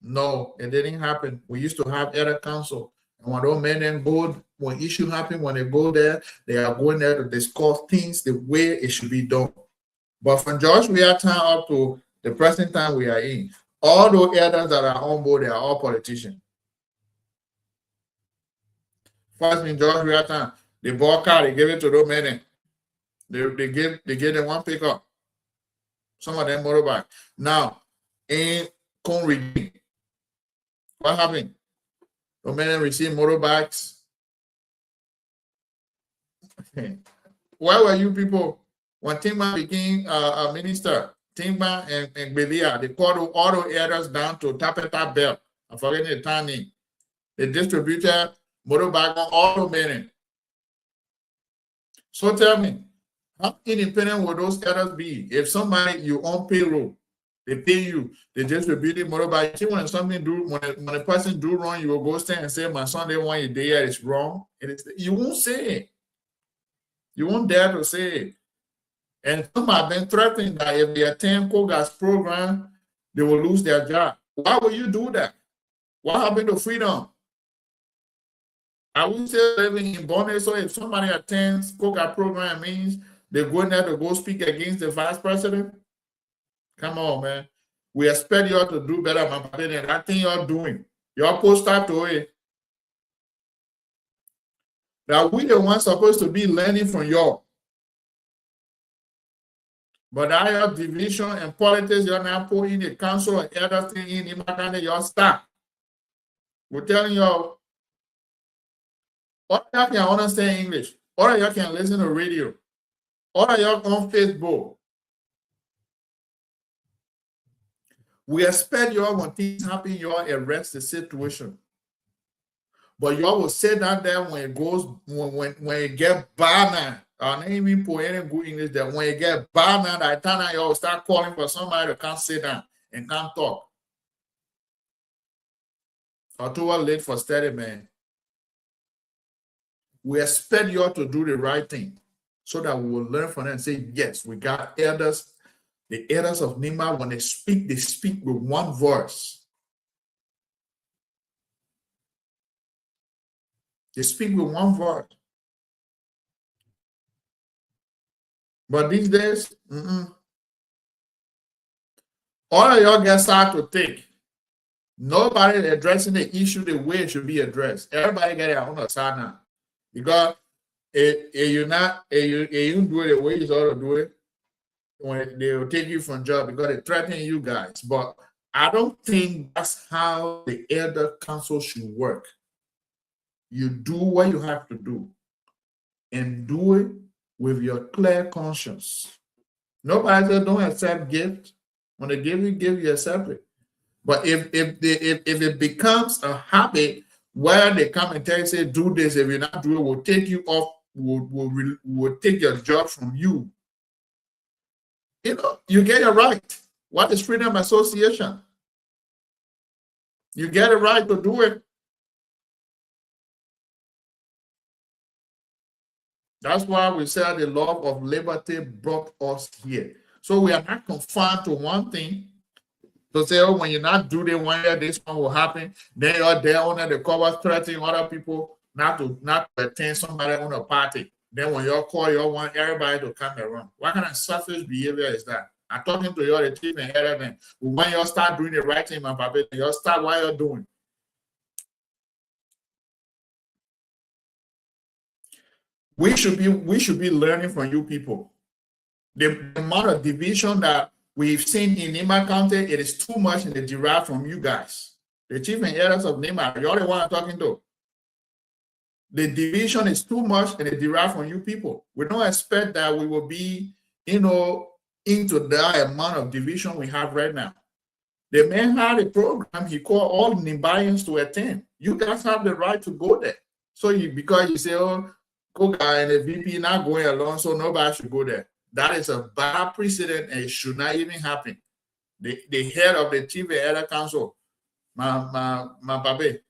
No, it didn't happen. We used to have elder council. And when those men then go, when issue happen, when they go there, they are going there to discuss things the way it should be done. But from George Weah time up to the present time we are in, all those elders that are on board, they are all politicians. First in George Weah time, they bought car, they gave it to those men. They gave them one pickup. Some of them motorbike. Now, in Conry, what happened? The men received motorbikes. Where were you people when Tingma became a minister? Tingma and Belia, they called all the elders down to Tapeta Bell. I'm forgetting the town name. They distributed motorbike on all the men. So tell me, how independent will those elders be? If somebody you on payroll, they pay you, they distribute the motorbike. See, when something do, when a person do wrong, you will go stand and say, "My son, they want you there, it's wrong." You won't say it. You won't dare to say it. And some have been threatening that if they attend COGA's program, they will lose their job. Why would you do that? What happened to freedom? Are we still living in bondage? So if somebody attends COCA program, means they go in there to go speak against the vice president? Come on, man. We expect y'all to do better, man, than that thing y'all doing. Y'all post up to it. That we the ones supposed to be learning from y'all. But that your division and politics, you're now putting the council and other thing in the y'all stop. We're telling y'all, all y'all can understand English. All y'all can listen to radio. All y'all on Facebook. We expect y'all when things happen, y'all arrest the situation. But y'all will sit down there when it goes, when it get bad now. I don't even put any good English that when it get bad now, that time y'all start calling for somebody to come sit down and come talk. Or too late for study, man. We expect y'all to do the right thing so that we will learn from them and say, yes, we got elders. The elders of Nima, when they speak with one voice. They speak with one voice. But these days, all of y'all get started to think. Nobody addressing the issue the way it should be addressed. Everybody get their own side now. Because if you do it the way you ought to do it, when they will take you from job because they threaten you guys. But I don't think that's how the elder council should work. You do what you have to do and do it with your clear conscience. Nobody says don't accept gifts. When they give you accept it. But if it becomes a habit where they come and tell you, say, do this, if you're not doing it, we'll take you off, we'll take your job from you. You know, you get it right. What is freedom association? You get it right to do it. That's why we say the love of liberty brought us here. So we are not confined to one thing. To say, oh, when you're not doing it one year, this one will happen. Then you're there under the cover threatening other people not to attend somebody on a party. Then when you call, you want everybody to come around. What kind of selfish behavior is that? I'm talking to you, the team and everything. When you start doing the right thing, my papa, you start what you're doing. We should be learning from you people. The amount of division that we've seen in Nima County, it is too much and it derived from you guys. The chief and elders of Nima, you're the one I'm talking to. The division is too much and it derived from you people. We don't expect that we will be, into that amount of division we have right now. The man had a program, he called all Nimbayans to attend. You guys have the right to go there. So because you say, oh, Koga and the VP not going along, so nobody should go there. That is a bad precedent and it should not even happen. The head of the chief and elder council, my baby,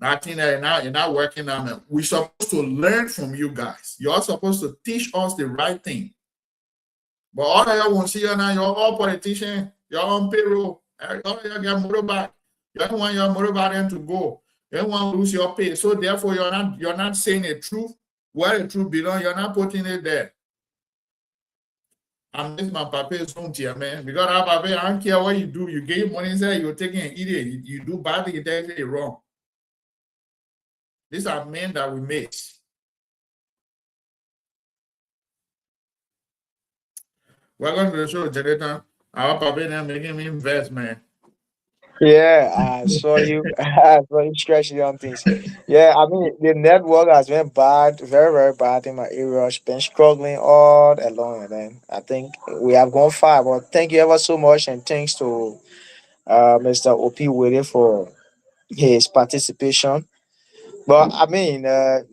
that thing that you're not working on it. We're supposed to learn from you guys. You're supposed to teach us the right thing. But all of y'all won't see you now, you're all politicians, you're on payroll, all of y'all get motorbike. You don't want your motorbike to go. You don't want to lose your pay. So therefore, you're not saying the truth. Where the truth belongs, you're not putting it there. I miss my papa's home here, man. Because our papa, I don't care what you do. You give money inside, you're taking and eating it. You do bad things, it's wrong. These are men that we mix. Welcome to the show, Jonathan. Our papa now making me invest, man. Yeah, I saw you. I saw you stretching on things. Yeah, I mean the network has been bad, very very bad in my area. It's been struggling all along, and then I think we have gone far. But thank you ever so much, and thanks to Mr. OP Wade for his participation. But I mean,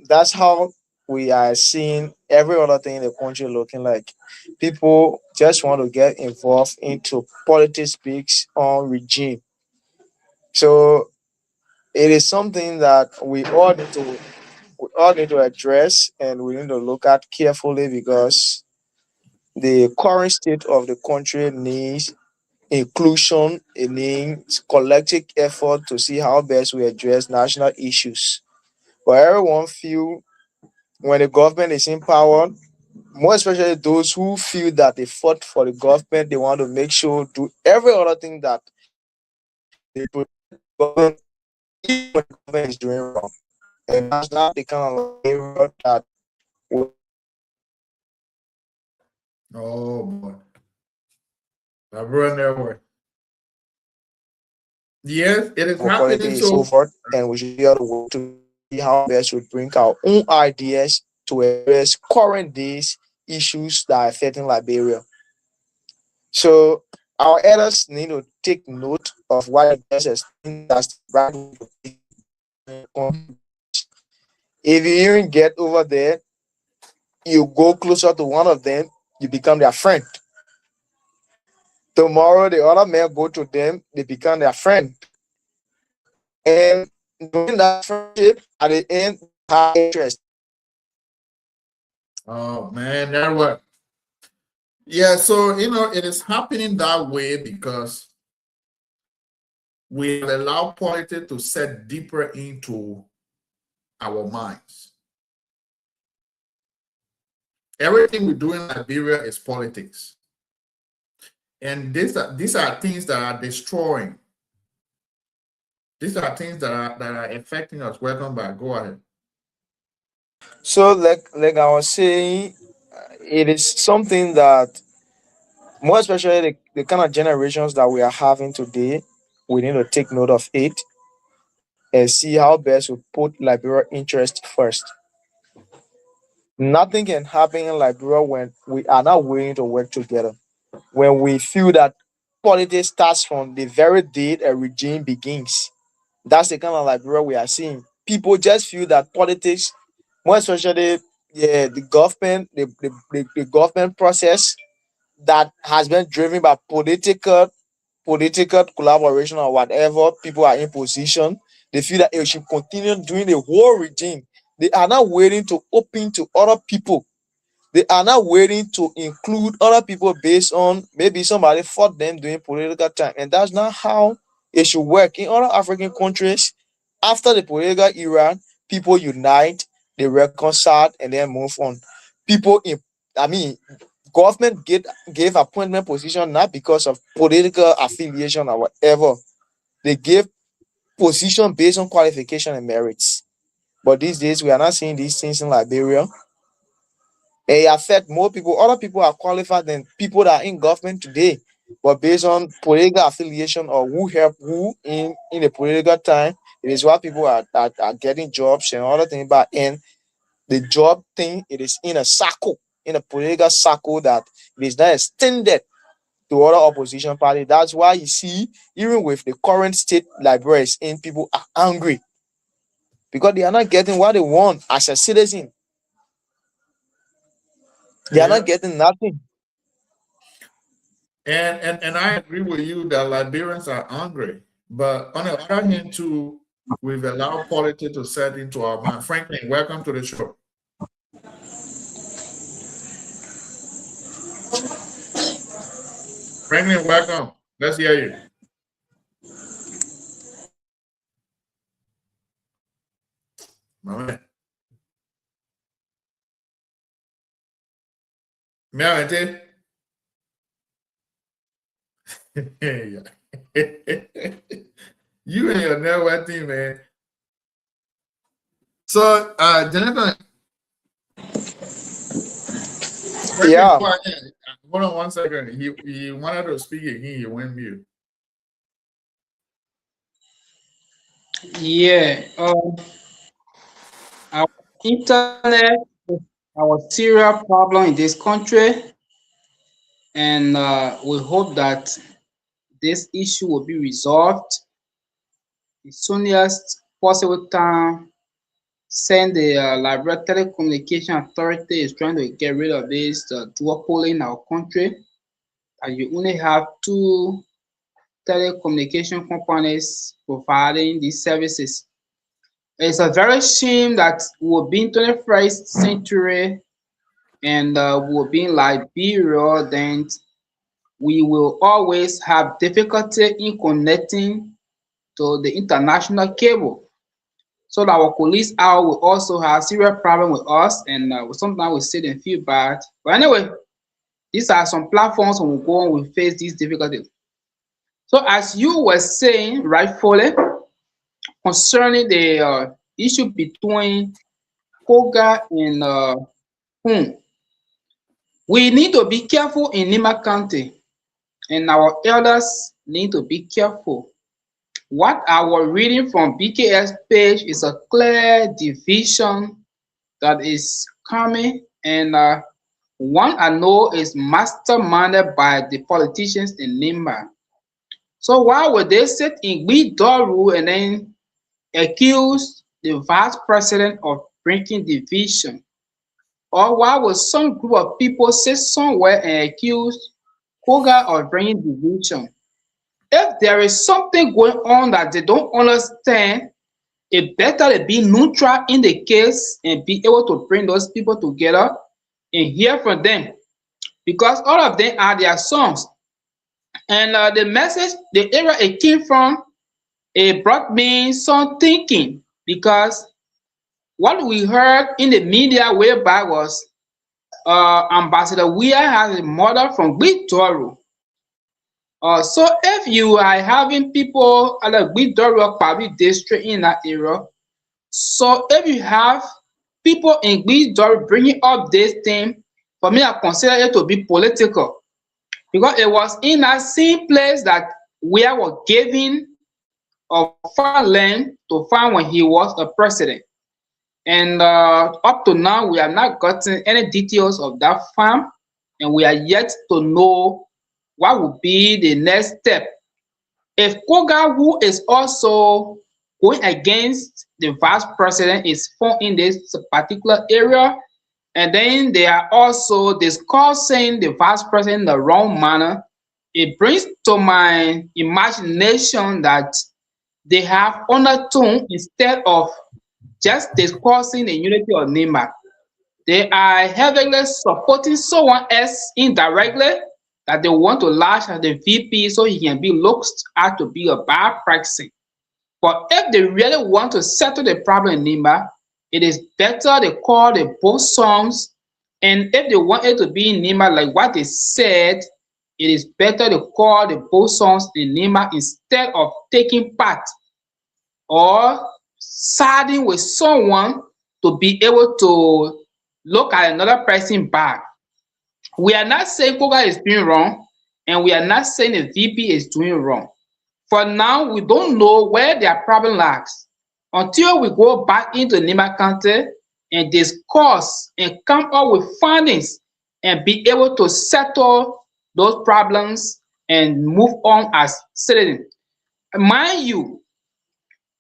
that's how we are seeing every other thing in the country looking like. People just want to get involved into politics speaks on regime. So it is something that we all need to address and we need to look at carefully because the current state of the country needs inclusion, it needs collective effort to see how best we address national issues. But everyone feel when the government is in power, more especially those who feel that they fought for the government, they want to make sure do every other thing that they protect the government even when the government is doing wrong. And that's not the kind of area that we Oh boy. I've run that way. Yes, it is our quality happening. is So over, and we should be able to work to see how best we bring our own ideas to address current days issues that are affecting Liberia. So our elders need to take note of what it is that's the right way to take. If you even get over there, you go closer to one of them, you become their friend. Tomorrow, the other men go to them, they become their friend. And during that friendship, at the end, have interest. oh man, that was yeah. So it is happening that way because we allow politics to set deeper into our minds. Everything we do in Liberia is politics. And these are things that are destroying. These are things that are affecting us. Welcome back. Go ahead. So, like I was saying, it is something that more especially the kind of generations that we are having today, we need to take note of it and see how best we put Liberia interest first. Nothing can happen in Liberia when we are not willing to work together. When we feel that politics starts from the very day a regime begins. That's the kind of Liberia we are seeing. People just feel that politics, more especially the government, the government process that has been driven by political collaboration or whatever, people are in position, they feel that it should continue doing the whole regime. They are not waiting to open to other people. They are not waiting to include other people based on maybe somebody fought them during political time. And that's not how it should work. In other African countries, after the political era, people unite, they reconcile, and then move on. People in I mean government gave appointment position not because of political affiliation or whatever. They gave position based on qualification and merits. But these days we are not seeing these things in Liberia. It affect more people. Other people are qualified than people that are in government today. But based on political affiliation or who help who in the political time, it is why people are getting jobs and other things. But in the job thing, it is in a circle, in a political circle that it is not extended to other opposition party. That's why you see, even with the current state libraries in, people are angry because they are not getting what they want as a citizen. They are Yeah. not getting nothing. And I agree with you that Liberians are hungry. But on the other hand, too, we've allowed politics to set into our mind. Franklin, welcome to the show. Franklin, welcome. Let's hear you. My man. Merite. You and your network team, man. So, Jonathan, Yeah. hold on 1 second. He wanted to speak again. He went mute. Yeah, our internet is our serious problem in this country, and we hope that this issue will be resolved as soon as possible time. Send the Liberia Telecommunication Authority is trying to get rid of this duopoly in our country, and you only have two telecommunication companies providing these services. It's a very shame that we'll be in 21st century and we'll be in Liberia, then we will always have difficulty in connecting to the international cable. So that our police hour will also have serious problem with us, and sometimes we sit and feel bad. But anyway, these are some platforms when we go on, we face these difficulties. So as you were saying rightfully concerning the issue between Koga and Hun, we need to be careful in Nima County, and our elders need to be careful. What I was reading from BKS page is a clear division that is coming, and one I know is masterminded by the politicians in Nimba. So why would they sit in Gbidoru and then accuse the vice president of bringing division? Or why would some group of people sit somewhere and accuse Koga of bringing division? If there is something going on that they don't understand, it's better to be neutral in the case and be able to bring those people together and hear from them, because all of them are their sons. And the message, the area it came from, it brought me some thinking, because what we heard in the media way back was Ambassador Weir has a mother from Gbidoru. So if you are having people at the Gbidoru Kwabi district in that area, so if you have people in Gbidoru bringing up this thing, for me, I consider it to be political, because it was in that same place that we were giving a farmland to farm when he was a president. And up to now, we have not gotten any details of that farm, and we are yet to know what would be the next step. If Koga, who is also going against the vice president, is found in this particular area, and then they are also discussing the vice president in the wrong manner, it brings to my imagination that they have undertone instead of just discussing the unity of Nimba. They are heavily supporting someone else indirectly, that they want to lash at the VP so he can be looked at to be a bad person. But if they really want to settle the problem in Nimba, it is better they call the both songs. And if they want it to be in Nimba like what they said, it is better to call the both songs in Nimba instead of taking part or siding with someone to be able to look at another person back. We are not saying Koga is doing wrong, and we are not saying the VP is doing wrong. For now, we don't know where their problem lies until we go back into Nimba County and discuss and come up with findings and be able to settle those problems and move on as citizens. Mind you,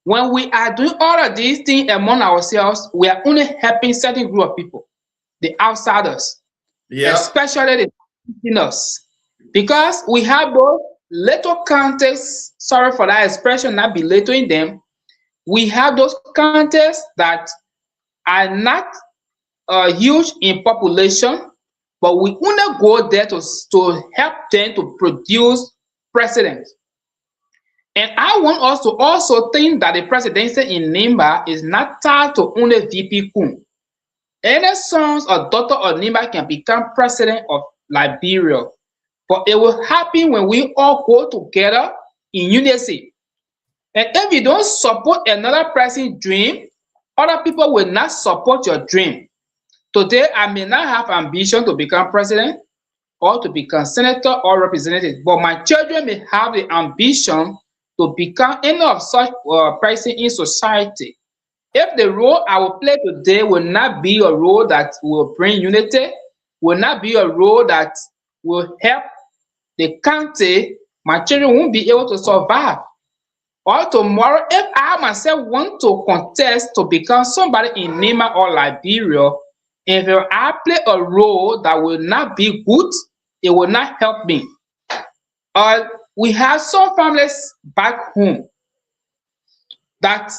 when we are doing all of these things among ourselves, we are only helping certain group of people, the outsiders. Yeah. Especially the Filipinos, because we have those little counties, sorry for that expression, not belittling them. We have those counties that are not huge in population, but we only go there to help them to produce presidents. And I want us to also think that the presidency in Nimba is not tied to only VP Kun. Any sons or daughter of Nimba can become president of Liberia, but it will happen when we all go together in unity. And if you don't support another person's dream, other people will not support your dream. Today, I may not have ambition to become president or to become senator or representative, but my children may have the ambition to become any of such person in society. If the role I will play today will not be a role that will bring unity, will not be a role that will help the county, my children won't be able to survive. Or tomorrow, if I myself want to contest to become somebody in Nimba or Liberia, if I play a role that will not be good, it will not help me. We have some families back home that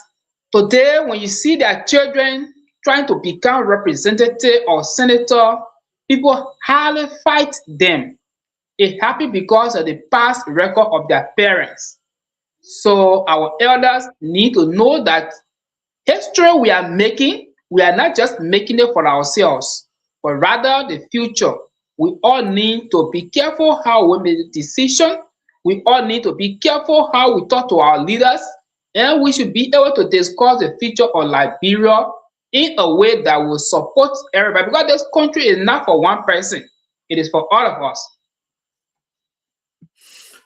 today, when you see their children trying to become representative or senator, people hardly fight them. is happy because of the past record of their parents. So our elders need to know that history we are making, we are not just making it for ourselves, but rather the future. We all need to be careful how we make a decision. We all need to be careful how we talk to our leaders, and we should be able to discuss the future of Liberia in a way that will support everybody, because this country is not for one person, it is for all of us.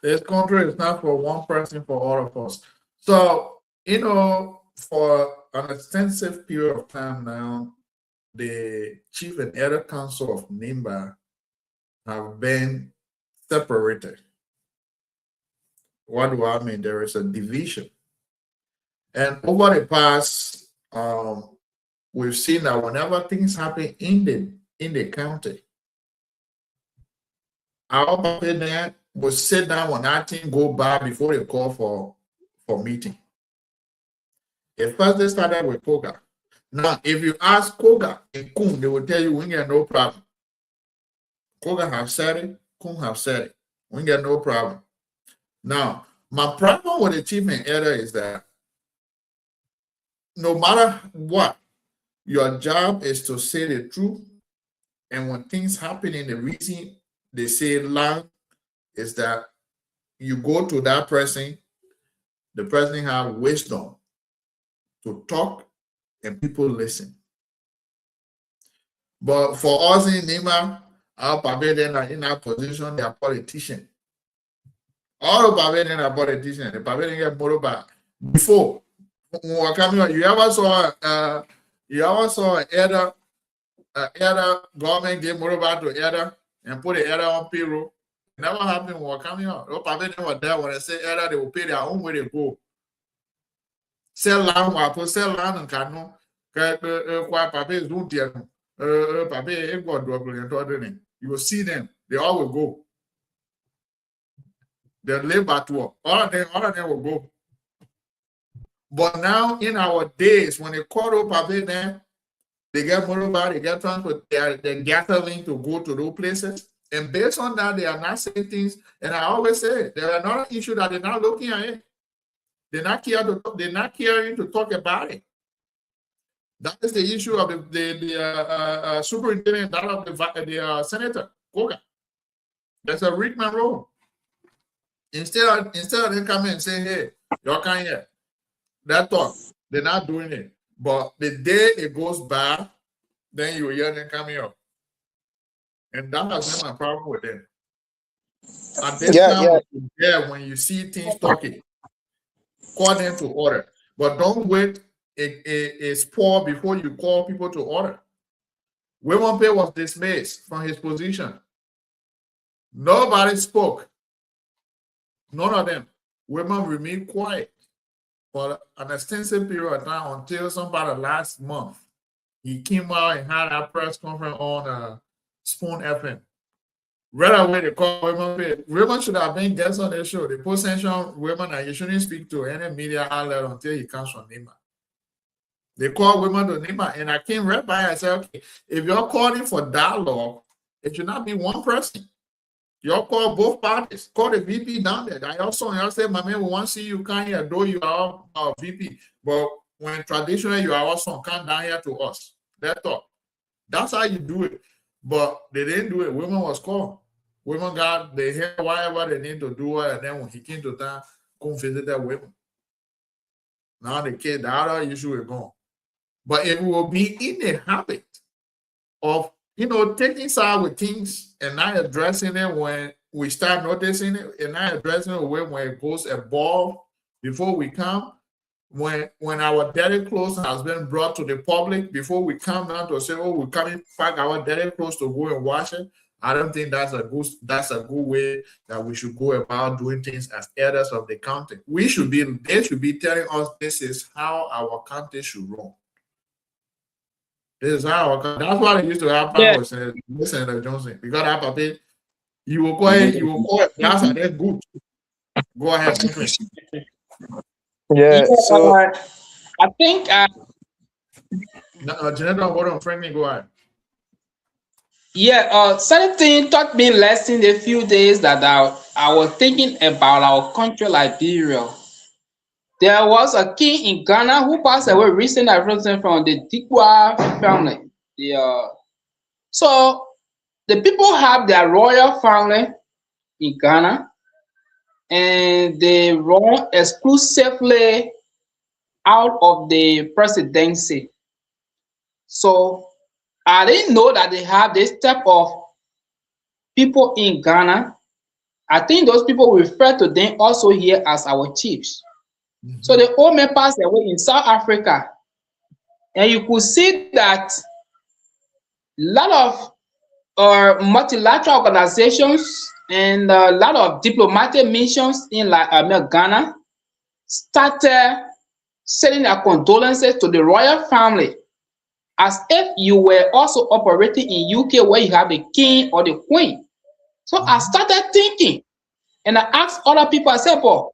This country is not for one person, for all of us. So, for an extensive period of time now, the Chief and Elder Council of NIMBA have been separated. What do I mean? There is a division. And over the past, we've seen that whenever things happen in the county, our people there will sit down when that thing go by before they call for meeting. At first they started with Koga. Now, if you ask Koga and Kun, they will tell you we get no problem. Koga have said it, Kun have said it. We get no problem. Now, my problem with the Chief and Elder is that no matter what, your job is to say the truth. And when things happen, in the reason they say long is that you go to that person, the person have wisdom to talk and people listen. But for us in Nima, our Barbadians are in that position, they are politicians. All the Barbadians are politicians. The Barbadians get more about before. You ever saw elder government give more about to elder and put the elder on payroll? It never happened when we're coming out. The Barbadians were there when they say elder, they will pay their own way to go. Sell land, sell land and canoe. You will see them, they all will go. They live at work. All of them will go. But now in our days, when they call up Pavilion, they get motorbike, they get transport, they're gathering to go to those places. And based on that, they are not saying things. And I always say there are another issue that they're not looking at it. They're not caring to talk about it. That is the issue of the superintendent, that of the senator, Koga. There's a Rickman role. Instead of them coming and saying, hey, y'all can't hear. That talk, they're not doing it. But the day it goes by, then you hear them coming up. And that has been my problem with them. At this time, when you see things talking, call them to order. But don't wait a spore before you call people to order. William Pay was dismissed from his position. Nobody spoke. None of them. Women remained quiet for an extensive period of time until somebody last month. He came out and had a press conference on Spoon FM. Right away, they called women. Women should have been guests on their show. They put sanction on women and you shouldn't speak to any media outlet until he comes from Nima. They call women to Nima, and I came right by and said, okay, if you're calling for dialogue, it should not be one person. You'll call both parties. Call the VP down there. I also say, my man, we want to see you come here, though you are our VP. But when traditionally you are also come down here to us. That's all. That's how you do it. But they didn't do it. Women was called. Women got, they hear whatever they need to do, and then when he came to town, come visit that women. Now the other issue is gone. But if we will be in the habit of, taking side with things and not addressing it when we start noticing it, and not addressing it when it goes above before we come, when our dirty clothes has been brought to the public, before we come down to say, oh, we're coming back our dirty clothes to go and wash it, I don't think that's a good way that we should go about doing things as elders of the county. They should be telling us this is how our county should run. This is how that's why they used to have power said Senator Johnson. Because that paper, you will go ahead, that's good. Go ahead. So I think Janetta, hold on, Franklin, go ahead. Yeah, certain thing taught me lesson a few days that I was thinking about our country Liberia. There was a king in Ghana who passed away recently, I represent from the Twah family. So the people have their royal family in Ghana, and they run exclusively out of the presidency. So I didn't know that they have this type of people in Ghana. I think those people refer to them also here as our chiefs. So the old man passed away in South Africa, and you could see that a lot of multilateral organizations and a lot of diplomatic missions in Ghana started sending their condolences to the royal family, as if you were also operating in UK where you have the king or the queen. So I started thinking, and I asked other people, I said, "But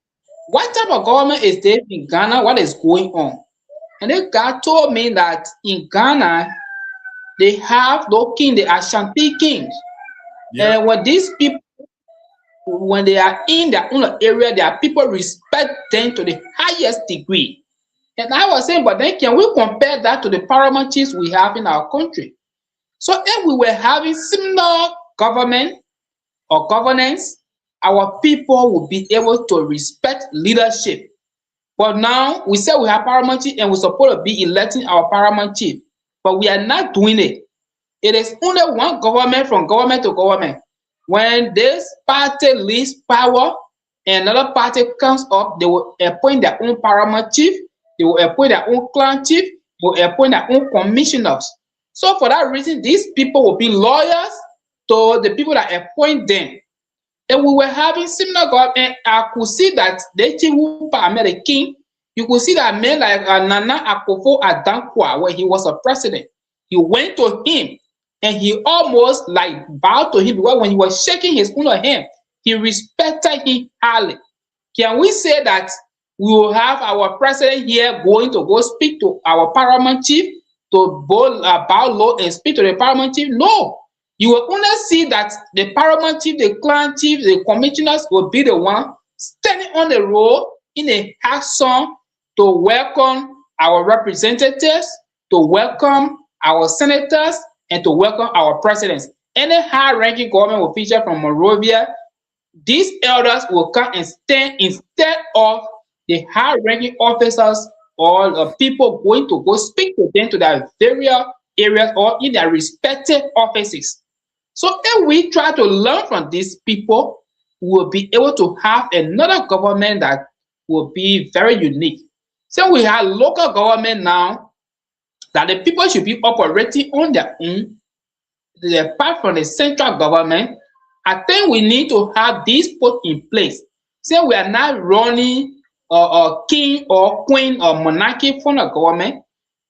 what type of government is there in Ghana? What is going on?" And then God told me that in Ghana, they have no king, the Ashanti kings. Yeah. And when these people, when they are in their own area, their people respect them to the highest degree. And I was saying, but then can we compare that to the paramount chiefs we have in our country? So if we were having similar government or governance, our people would be able to respect leadership. But now we say we have paramount chief and we're supposed to be electing our paramount chief, but we are not doing it. It is only one government from government to government. When this party leaves power and another party comes up, they will appoint their own paramount chief, they will appoint their own clan chief, they will appoint their own commissioners. So for that reason, these people will be lawyers to the people that appoint them. And we were having similar government. I could see that the chief who met the king, you could see that man like Nana Akufo-Addo, when he was a president, he went to him and he almost like bowed to him, because when he was shaking his own hand, he respected him highly. Can we say that we will have our president here going to go speak to our paramount chief to bow low and speak to the paramount chief? No. You will only see that the paramount chief, the clan chief, the commissioners will be the one standing on the road in a hot sun to welcome our representatives, to welcome our senators, and to welcome our presidents. Any high-ranking government official from Monrovia, these elders will come and stand instead of the high-ranking officers or the people going to go speak to them to their various areas or in their respective offices. So if we try to learn from these people, we will be able to have another government that will be very unique. So we have local government now that the people should be operating on their own, apart from the central government. I think we need to have these put in place. So we are not running a king or queen or monarchy from the government.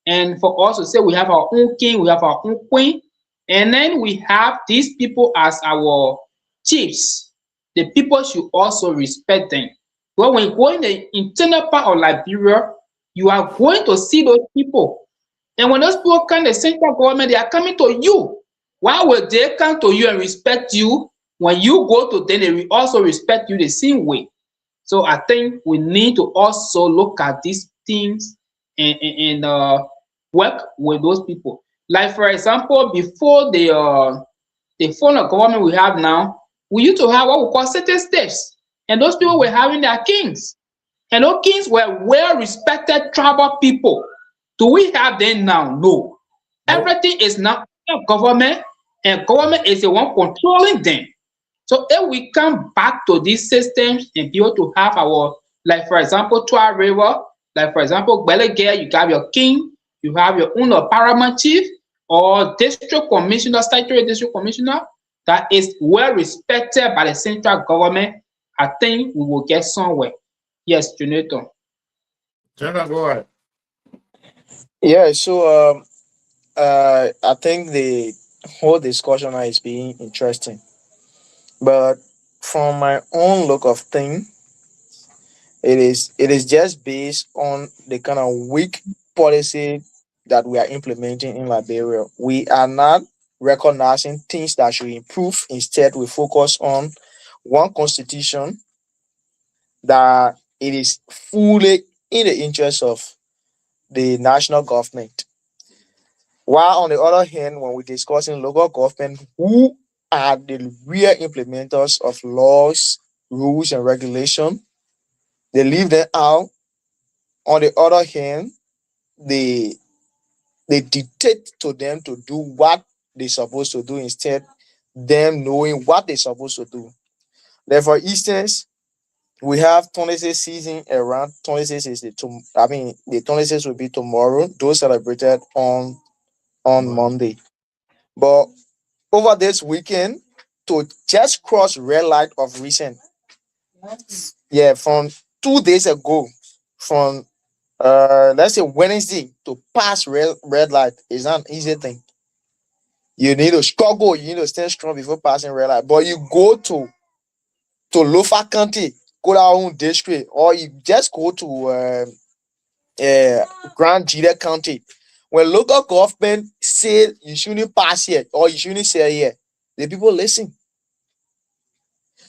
And for us to say we have our own king, we have our own queen, and then we have these people as our chiefs. The people should also respect them. But when you go in the internal part of Liberia, you are going to see those people. And when those people come, the central government, they are coming to you. Why would they come to you and respect you? When you go to them, they will also respect you the same way. So I think we need to also look at these things and work with those people. Like for example, before the form of government we have now, we used to have what we call certain states, and those people were having their kings, and those kings were well-respected tribal people. Do we have them now? No. Everything is now government, and government is the one controlling them. So if we come back to these systems and be able to have our, like for example, Twah River, like for example, Belegare, you have your king, you have your own paramount chief or district commissioner, statutory district commissioner that is well respected by the central government. I think we will get somewhere. Yes, Jonathan. Jenna, go ahead. Yeah, so I think the whole discussion now is being interesting. But from my own look of thing, it is just based on the kind of weak policy that we are implementing in Liberia. We are not recognizing things that should improve. Instead, we focus on one constitution that it is fully in the interest of the national government. While on the other hand, when we're discussing local government, who are the real implementers of laws, rules, and regulation, they leave them out. On the other hand, they dictate to them to do what they're supposed to do instead them knowing what they're supposed to do. Like for instance, we have 26 season around 26 is the 26 will be tomorrow, those celebrated on Monday. But over this weekend, to just cross red light of recent, yeah, from 2 days ago, from let's say Wednesday to pass red light is not an easy thing. You need to struggle, you need to stand strong before passing red light. But you go to Lofa County, go to our own district, or you just go to Grand Jita County. When local government say you shouldn't pass here or you shouldn't say here, the people listen.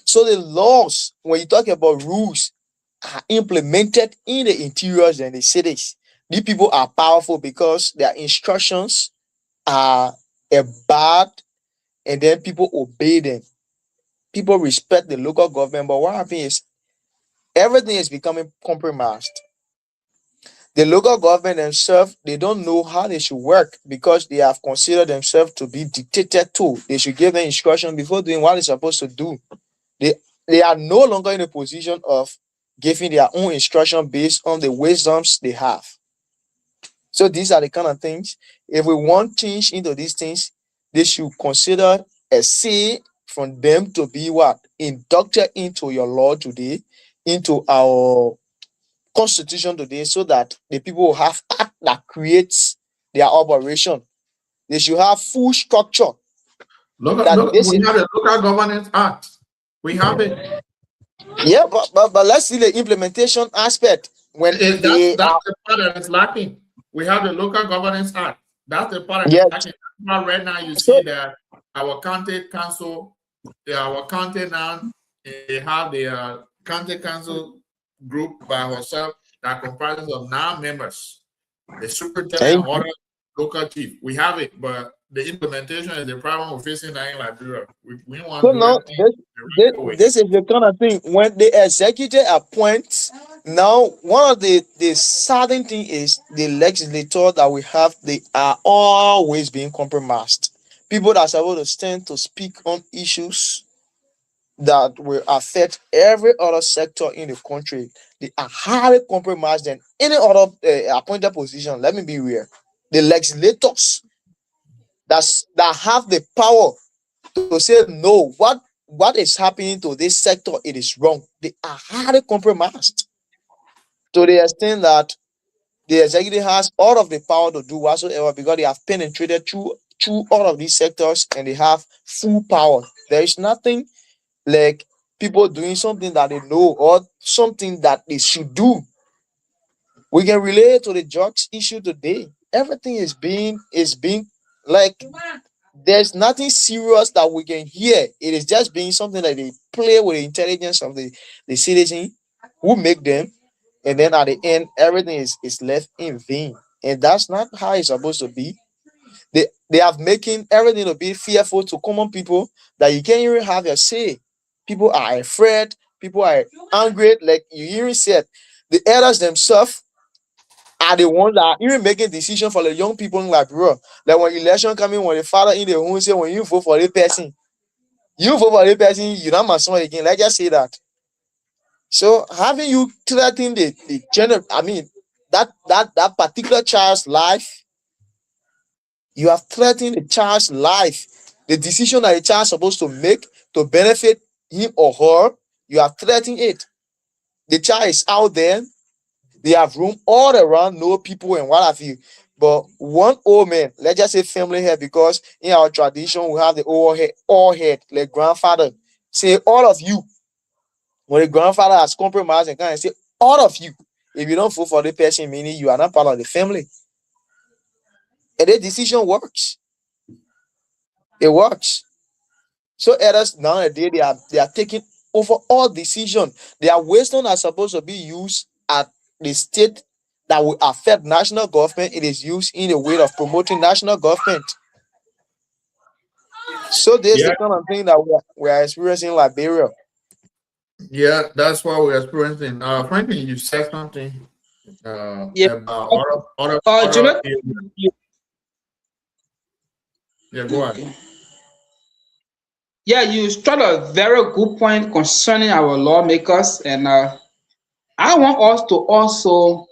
So the laws, when you talk about rules, are implemented in the interiors and the cities. These people are powerful because their instructions are bad, and then people obey them. People respect the local government, but what happens is everything is becoming compromised. The local government themselves, they don't know how they should work because they have considered themselves to be dictated to. They should give them instruction before doing what they're supposed to do. They are no longer in a position of giving their own instruction based on the wisdoms they have. So these are the kind of things. If we want change into these things, they should consider a say from them to be what? Inducted into your law today, into our constitution today, so that the people will have act that creates their operation. They should have full structure. We have a local governance act. We have it. Yeah, but let's see the implementation aspect. When that's the part that is lacking. We have the local governance act. That's the part that is lacking. Right now, you see that our county council, our county now, they have the county council group by herself that comprises of 9 members. The superintendent and other local chief. We have it, but the implementation is the problem we're facing now in Liberia. We want to this is the kind of thing when the executive appoints. Now, one of the saddening thing is the legislators that we have, they are always being compromised. People that are supposed to stand to speak on issues that will affect every other sector in the country, they are highly compromised than any other appointed position. Let me be real. The legislators that have the power to say no, what is happening to this sector, it is wrong. They are highly compromised to the extent that the executive has all of the power to do whatsoever because they have penetrated through all of these sectors and they have full power. There is nothing like people doing something that they know or something that they should do. We can relate to the drugs issue today. Everything is being like there's nothing serious that we can hear. It is just being something that they play with the intelligence of the citizen who make them, and then at the end everything is left in vain. And that's not how it's supposed to be. They have making everything to be fearful to common people that you can't even have your say. People are afraid, people are angry, like you even said. The elders themselves are the ones that are even making decisions for the young people in Liberia. Like when election coming, when the father in the home say, when you vote for the person, you're not my son again. Let's just say that. So having you threaten the general, that particular child's life, you have threatened the child's life. The decision that the child is supposed to make to benefit him or her, you have threatened it. The child is out there. They have room all around, no people and what have you. But one old man, let's just say family head, because in our tradition we have the all head, like grandfather. Say all of you. When the grandfather has compromised and kind of say all of you. If you don't vote for the person, meaning you are not part of the family. And the decision works. It works. So others nowadays they are taking over all decisions. Their wisdom are supposed to be used at the state that will affect national government. It is used in a way of promoting national government. So this is Yeah, the kind of thing that we are experiencing in Liberia. yeah, that's what we're experiencing. Franklin, you said something Yeah. about other Jonathan, areas. Yeah, go ahead. okay. Yeah, you struck a very good point concerning our lawmakers, and I want us to also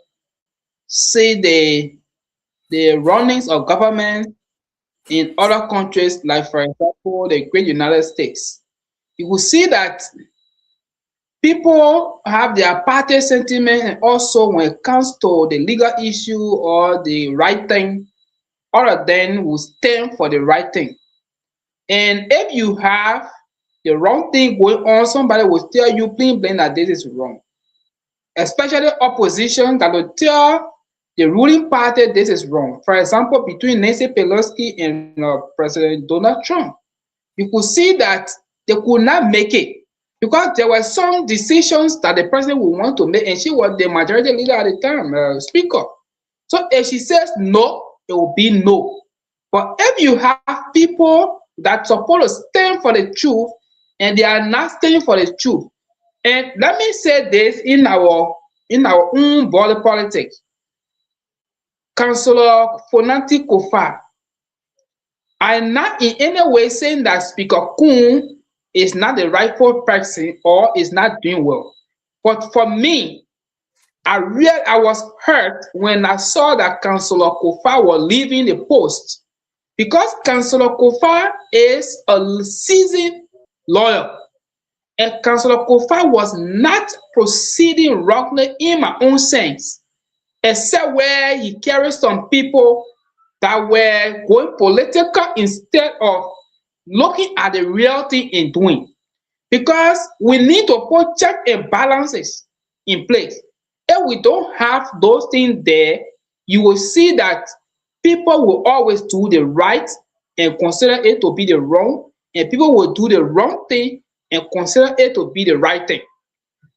see the runnings of government in other countries, like for example, the great United States. You will see that people have their party sentiment, and also when it comes to the legal issue or the right thing, all of them will stand for the right thing. And if you have the wrong thing going on, somebody will tell you plain plain that this is wrong. Especially opposition that will tell the ruling party this is wrong. For example, between Nancy Pelosi and President Donald Trump, you could see that they could not make it because there were some decisions that the president would want to make, and she was the majority leader at the time, speaker. So if she says no, it will be no. But if you have people that supposed to stand for the truth and they are not standing for the truth, and let me say this in our own body politics, Councillor Fonanti Kofa, I'm not in any way saying that Speaker Kun is not the rightful person or is not doing well. But for me, I was hurt when I saw that Councillor Kofa was leaving the post because Councillor Kofa is a seasoned lawyer. And Councillor Kofa was not proceeding wrongly in my own sense, except where he carried some people that were going political instead of looking at the real thing and doing. Because we need to put check and balances in place. If we don't have those things there, you will see that people will always do the right and consider it to be the wrong, and people will do the wrong thing and consider it to be the right thing.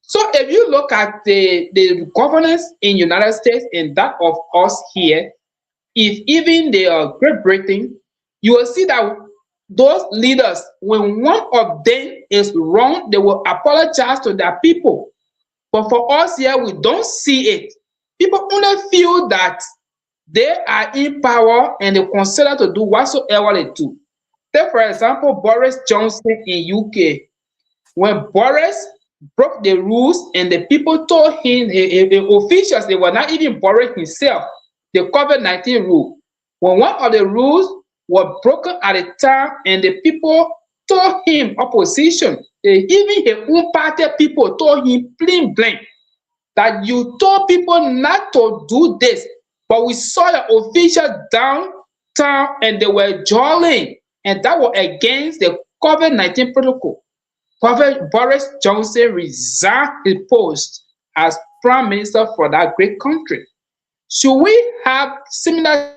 So if you look at the governance in United States and that of us here, if even the Great Britain, you will see that those leaders, when one of them is wrong, they will apologize to their people. But for us here, we don't see it. People only feel that they are in power and they consider to do whatsoever they do. Take for example, Boris Johnson in UK. When Boris broke the rules and the people told him, the officials, they were not even Boris himself, the COVID-19 rule. When one of the rules was broken at a time and the people told him, opposition, even his own party people told him plain blank that you told people not to do this, but we saw the officials downtown and they were jolling, and that was against the COVID-19 protocol. Boris Johnson resigned his post as prime minister for that great country. Should we have similar?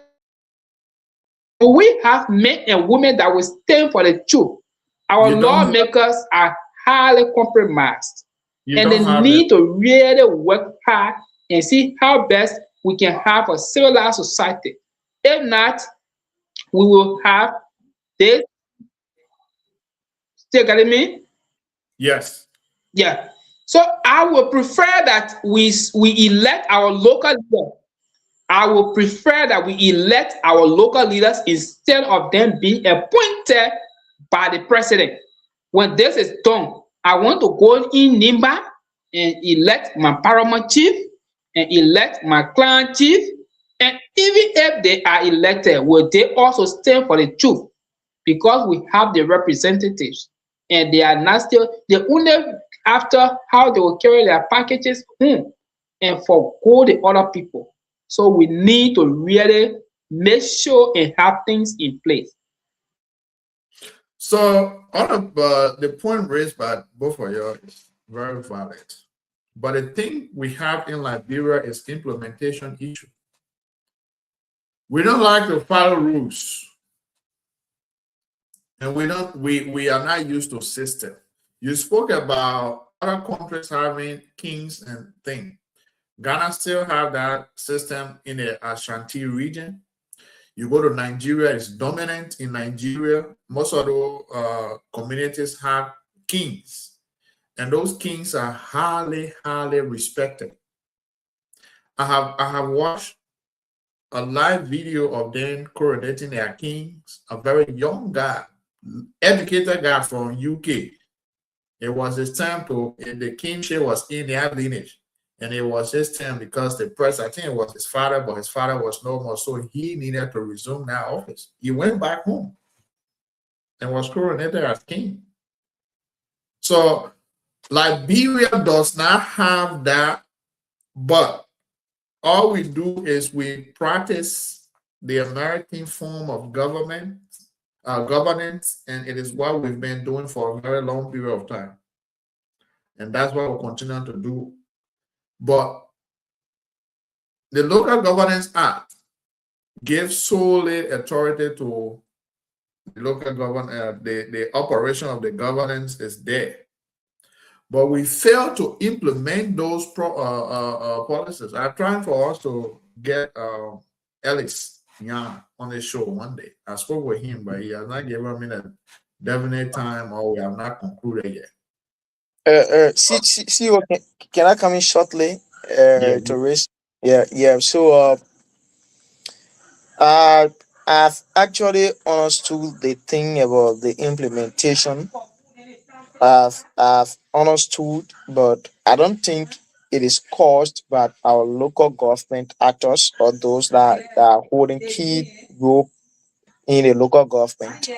Should we have men and women that will stand for the truth? Our You don't have, lawmakers are highly compromised, you and don't they have it. need to really work hard and see how best we can have a civilized society. If not, we will have this. Still getting me? Yes. Yeah. So I would prefer that we elect our local leaders. I would prefer that we elect our local leaders instead of them being appointed by the president. When this is done, I want to go in Nimba and elect my paramount chief and elect my clan chief. And even if they are elected, will they also stand for the truth? Because we have the representatives and they are not still, they only after how they will carry their packages home and forgo the other people. So we need to really make sure and have things in place. So all of the point raised by both of you is very valid. But the thing we have in Liberia is implementation issue. We don't like to follow rules. and we are not used to system. You spoke about other countries having kings and things. Ghana still have that system in the Ashanti region. You go to Nigeria, it's dominant in Nigeria. Most of the communities have kings, and those kings are highly, highly respected. I have watched a live video of them coronating their kings, a very young guy, educated guy from UK. It was his time to, the kingship was in their lineage. And it was his time because the press, I think it was his father, but his father was no more. So he needed to resume that office. He went back home and was coronated as king. So Liberia does not have that, but all we do is we practice the American form of governance, and it is what we've been doing for a very long period of time. And that's what we'll continue to do. But the Local Governance Act gives solely authority to the local government. The operation of the governance is there. But we fail to implement those policies. I'm trying for us to get Ellis Young on the show one day. I spoke with him, but he has not given me a definite time, or we have not concluded yet. See, can I come in shortly? Yeah. To raise, yeah. So, I've actually understood the thing about the implementation. I've understood, but I don't think it is caused by our local government actors or those that are holding key role in the local government.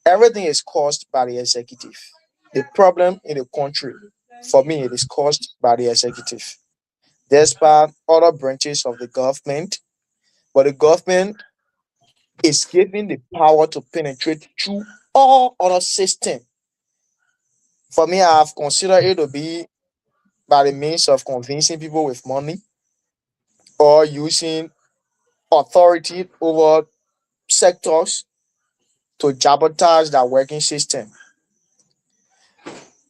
Everything is caused by the executive. The problem in the country, for me, it is caused by the executive. Despite other branches of the government, but the government is given the power to penetrate through all other systems. For me, I have considered it to be by the means of convincing people with money or using authority over sectors to sabotage their working system.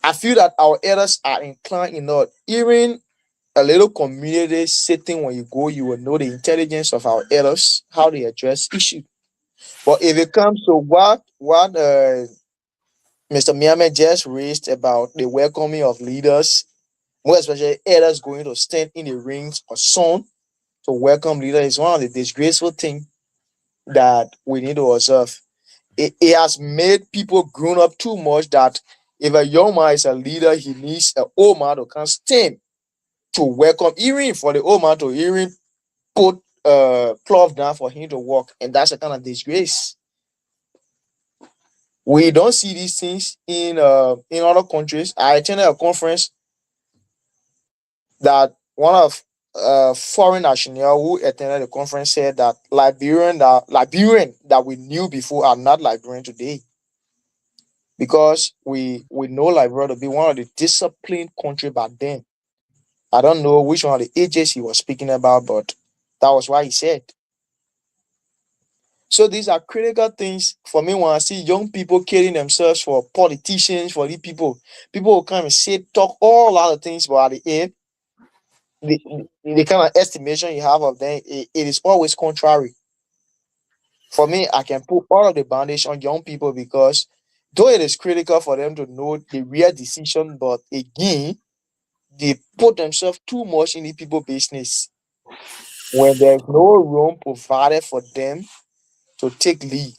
I feel that our elders are inclined enough, even a little community setting when you go, you will know the intelligence of our elders, how they address issues. But if it comes to what Mr. Miame just raised about the welcoming of leaders, more especially elders going to stand in the rings or sun to welcome leaders, is one of the disgraceful things that we need to observe. It has made people grown up too much that if a young man is a leader, he needs an old man to come stand to welcome, even for the old man to even put cloth down for him to walk, and that's a kind of disgrace. We don't see these things in other countries. I attended a conference that one of foreign national who attended the conference said that Liberian that we knew before are not Liberian today, because we know Liberia to be one of the disciplined country back then. I don't know which one of the ages he was speaking about, but that was what he said. So these are critical things for me when I see young people killing themselves for politicians, for these people. People will come and say, talk all other things, but at the end, the kind of estimation you have of them, it is always contrary. For me, I can put all of the bandage on young people because though it is critical for them to know the real decision, but again, they put themselves too much in the people business when there's no room provided for them to take lead.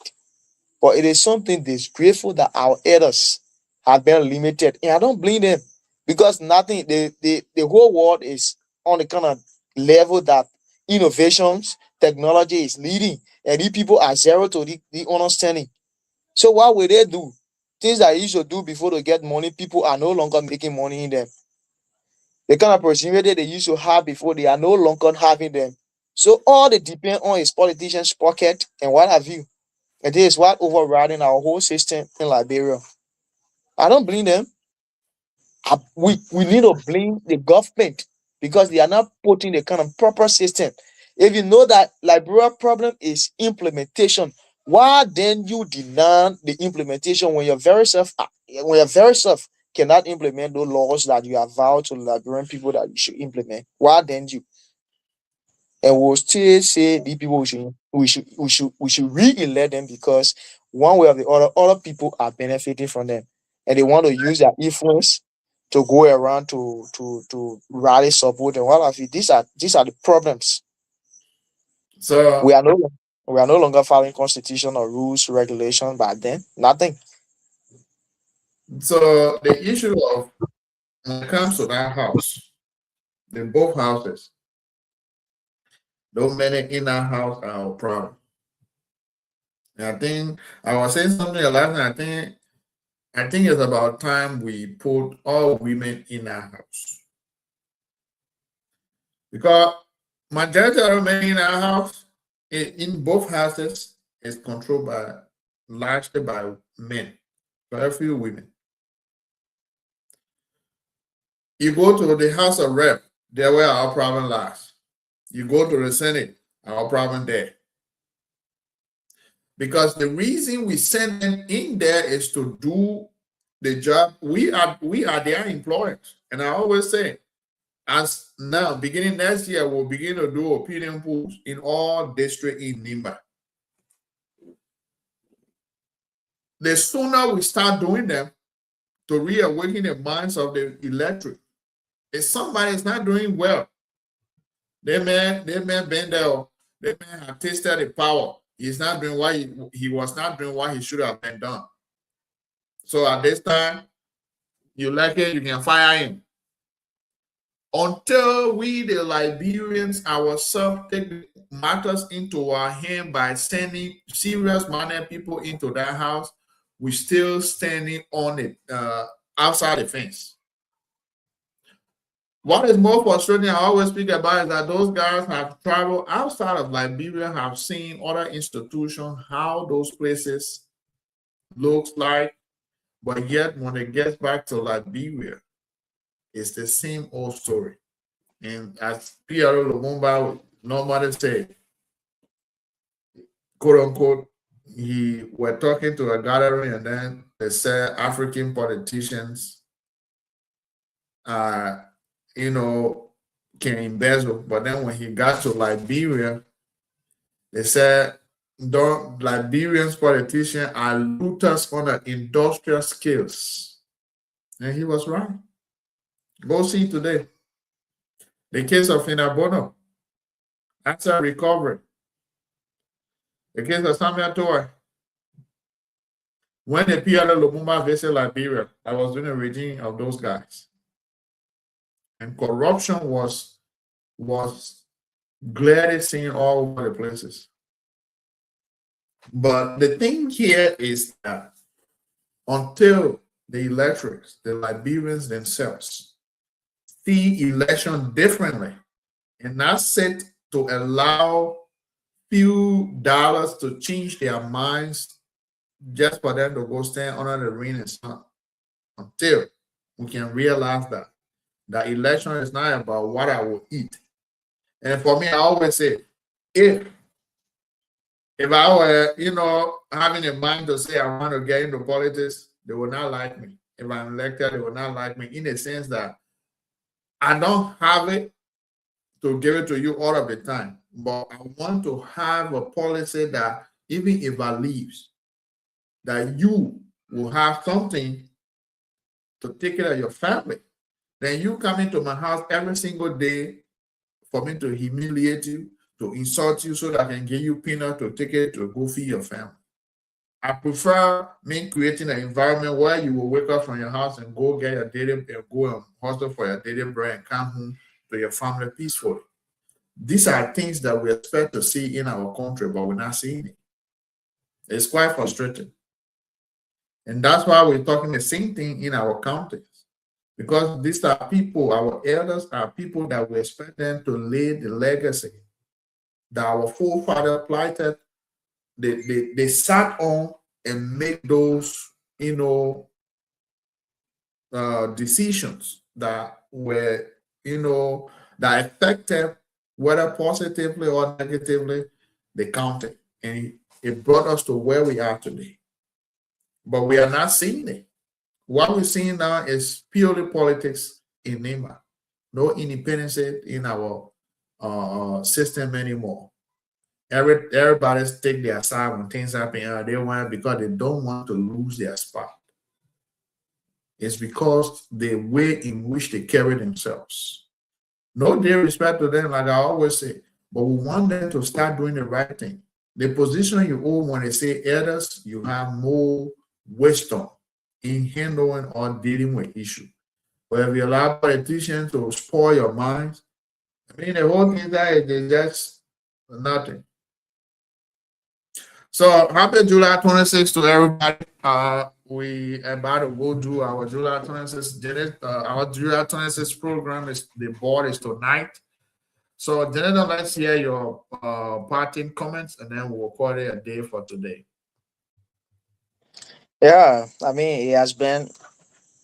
But it is something disgraceful that our elders have been limited. And I don't blame them because nothing, the whole world is on the kind of level that innovations, technology is leading. And these people are zero to the understanding. So what will they do? Things that you used to do before to get money, people are no longer making money in them. The kind of opportunity they used to have before, they are no longer having them. So all they depend on is politicians' pocket and what have you. And this is what overriding our whole system in Liberia. I don't blame them. We need to blame the government because they are not putting the kind of proper system. If you know that Liberia problem is implementation, Why then you deny the implementation when your very self cannot implement those laws that you have vowed to Liberian people that you should implement? Why then you? And we'll still say the people we should re-elect them because one way or the other people are benefiting from them, and they want to use their influence to go around to rally support and all of it. These are the problems. So, We are no longer following constitution or rules, regulation. Back then, nothing. so the issue of when it comes to that house, in both houses, those many in that house are a problem. And I think I was saying something last night. I think it's about time we put all women in our house. Because majority of the men in our house, in both houses, is controlled largely by men, very few women. You go to the House of Rep, there where our problem lies. You go to the Senate, our problem there. Because the reason we send them in there is to do the job. We are their employers. And I always say, as now, beginning next year, we'll begin to do opinion polls in all districts in Nimba. The sooner we start doing them to reawaken the minds of the electorate, if somebody is not doing well, they may been there, they may have tasted the power. He's not doing what he was not doing what he should have been done. So at this time, you like it, you can fire him. Until we, the Liberians ourselves, take matters into our hand by sending serious-minded people into that house, we're still standing on it outside the fence. What is more frustrating, I always speak about, is that those guys have traveled outside of Liberia, have seen other institutions, how those places looks like, but yet when it gets back to Liberia, it's the same old story. And as P.R.O. Lumumba normally said, quote unquote, he were talking to a gathering and then they said African politicians can embezzle. But then when he got to Liberia, they said Liberians politicians are looters on the industrial skills. And he was right. Go see today. The case of Inabono, that's a recovery. The case of Samuel Toy. When the P.R.O. Lumumba visited Liberia, I was doing a regime of those guys. And corruption was glaring seen all over the places. But the thing here is that until the electors, the Liberians themselves, see election differently and not set to allow few dollars to change their minds just for them to go stand under the rain and sun, until we can realize that election is not about what I will eat. And for me, I always say, if I were, having a mind to say I want to get into politics, they will not like me. If I'm elected, they will not like me, in the sense that I don't have it to give it to you all of the time. But I want to have a policy that even if I leave, that you will have something to take care of your family. Then you come into my house every single day for me to humiliate you, to insult you, so that I can give you peanut to take it to go feed your family. I prefer me creating an environment where you will wake up from your house and go get your daily, go and hustle for your daily bread and come home to your family peacefully. These are things that we expect to see in our country, but we're not seeing it. It's quite frustrating. And that's why we're talking the same thing in our counties. Because these are people, our elders are people that we expect them to lay the legacy that our forefathers plighted. They sat on and make those, decisions that were, that affected, whether positively or negatively, the county. And It brought us to where we are today. But we are not seeing it. What we're seeing now is purely politics in NEMA. No independence in our system anymore. Everybody's take their side when things happen. They want because they don't want to lose their spot. It's because the way in which they carry themselves. No disrespect to them, like I always say, but we want them to start doing the right thing. The position you hold when they say elders, you have more wisdom in handling or dealing with issues. But if you allow politicians to spoil your minds, I mean, the whole thing that is just nothing. So happy July 26th to everybody. We about to go do our July 26th. Our July 26th program is the board is tonight. So Jenna, let's hear your parting comments, and then we'll call it a day for today. Yeah, I mean, it has been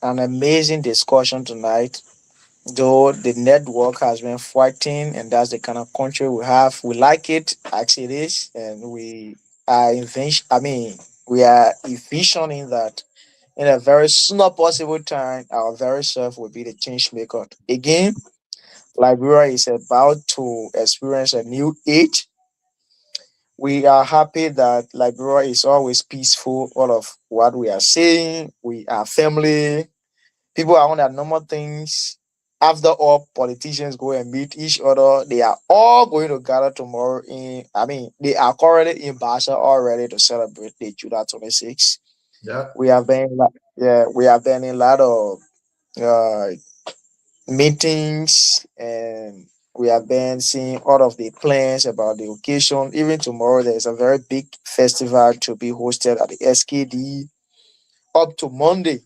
an amazing discussion tonight. Though the network has been fighting, and that's the kind of country we have. We like it, as it is, and we are we are envisioning that in a very sooner possible time, our very self will be the change maker. Again, Liberia is about to experience a new age. We are happy that Liberia is always peaceful. All of what we are saying, we are family. People are on their normal things. After all, politicians go and meet each other. They are all going to gather tomorrow they are currently in Basha already to celebrate the July 26th. Yeah. We have been in a lot of uh, meetings, and we have been seeing all of the plans about the occasion. Even tomorrow, there is a very big festival to be hosted at the SKD up to Monday.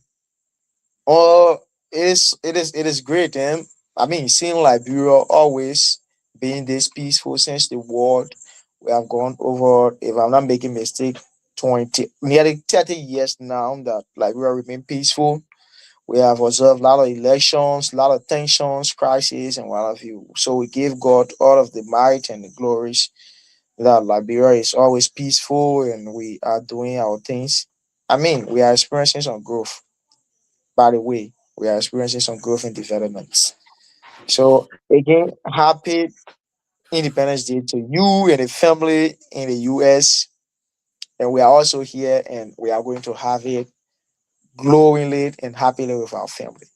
Oh, it is great, and I mean, seeing Liberia always being this peaceful since the war. We have gone over, if I'm not making mistake, nearly 30 years now that Liberia remain peaceful. We have observed a lot of elections, a lot of tensions, crises, and what have you. So we give God all of the might and the glories that Liberia is always peaceful and we are doing our things. I mean, we are experiencing some growth. By the way, we are experiencing some growth and developments. So again, happy Independence Day to you and the family in the US. And we are also here and we are going to have it glowingly and happily with our family.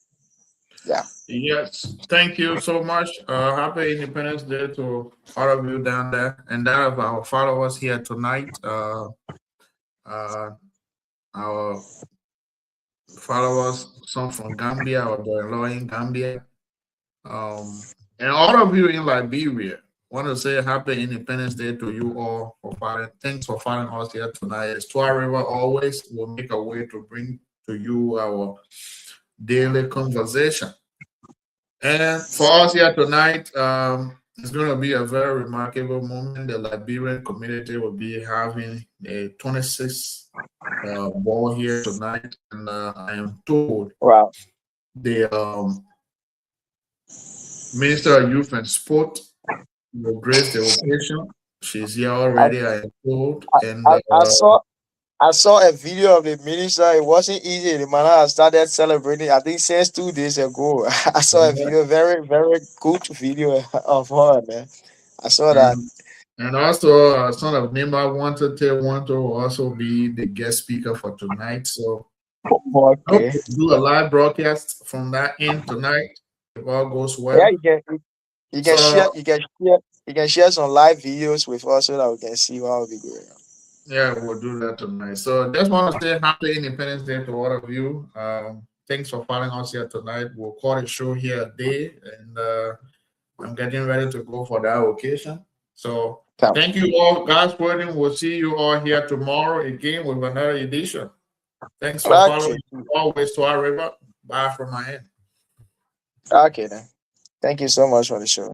Yeah. Yes, thank you so much. Happy Independence Day to all of you down there, and that of our followers here tonight. Our followers, some from Gambia or the in Gambia, and all of you in Liberia. Want to say Happy Independence Day to you all for following. Thanks for following us here tonight. It's Twah River always will make a way to bring to you our daily conversation. And for us here tonight, it's going to be a very remarkable moment. The Liberian community will be having a 26th ball here tonight, and I am told Wow. the Minister of Youth and Sport will grace the occasion. She's here already, I am told, and I saw a video of the minister. It wasn't easy. The man has started celebrating, I think, since 2 days ago. I saw a video, very, very good video of her, man. I saw that. And also, son of Nima wanted to also be the guest speaker for tonight. So, Okay. do a live broadcast from that end tonight if all goes well. Yeah, you can share some live videos with us so that we can see what will be going on. Yeah, we'll do that tonight. So just want to say Happy Independence Day to all of you. Thanks for following us here tonight. We'll call the show here a day, and I'm getting ready to go for that occasion. So thank you all. God's willing, we'll see you all here tomorrow again with another edition. Thanks for following always to our river. Bye from my end. Okay then. Thank you so much for the show.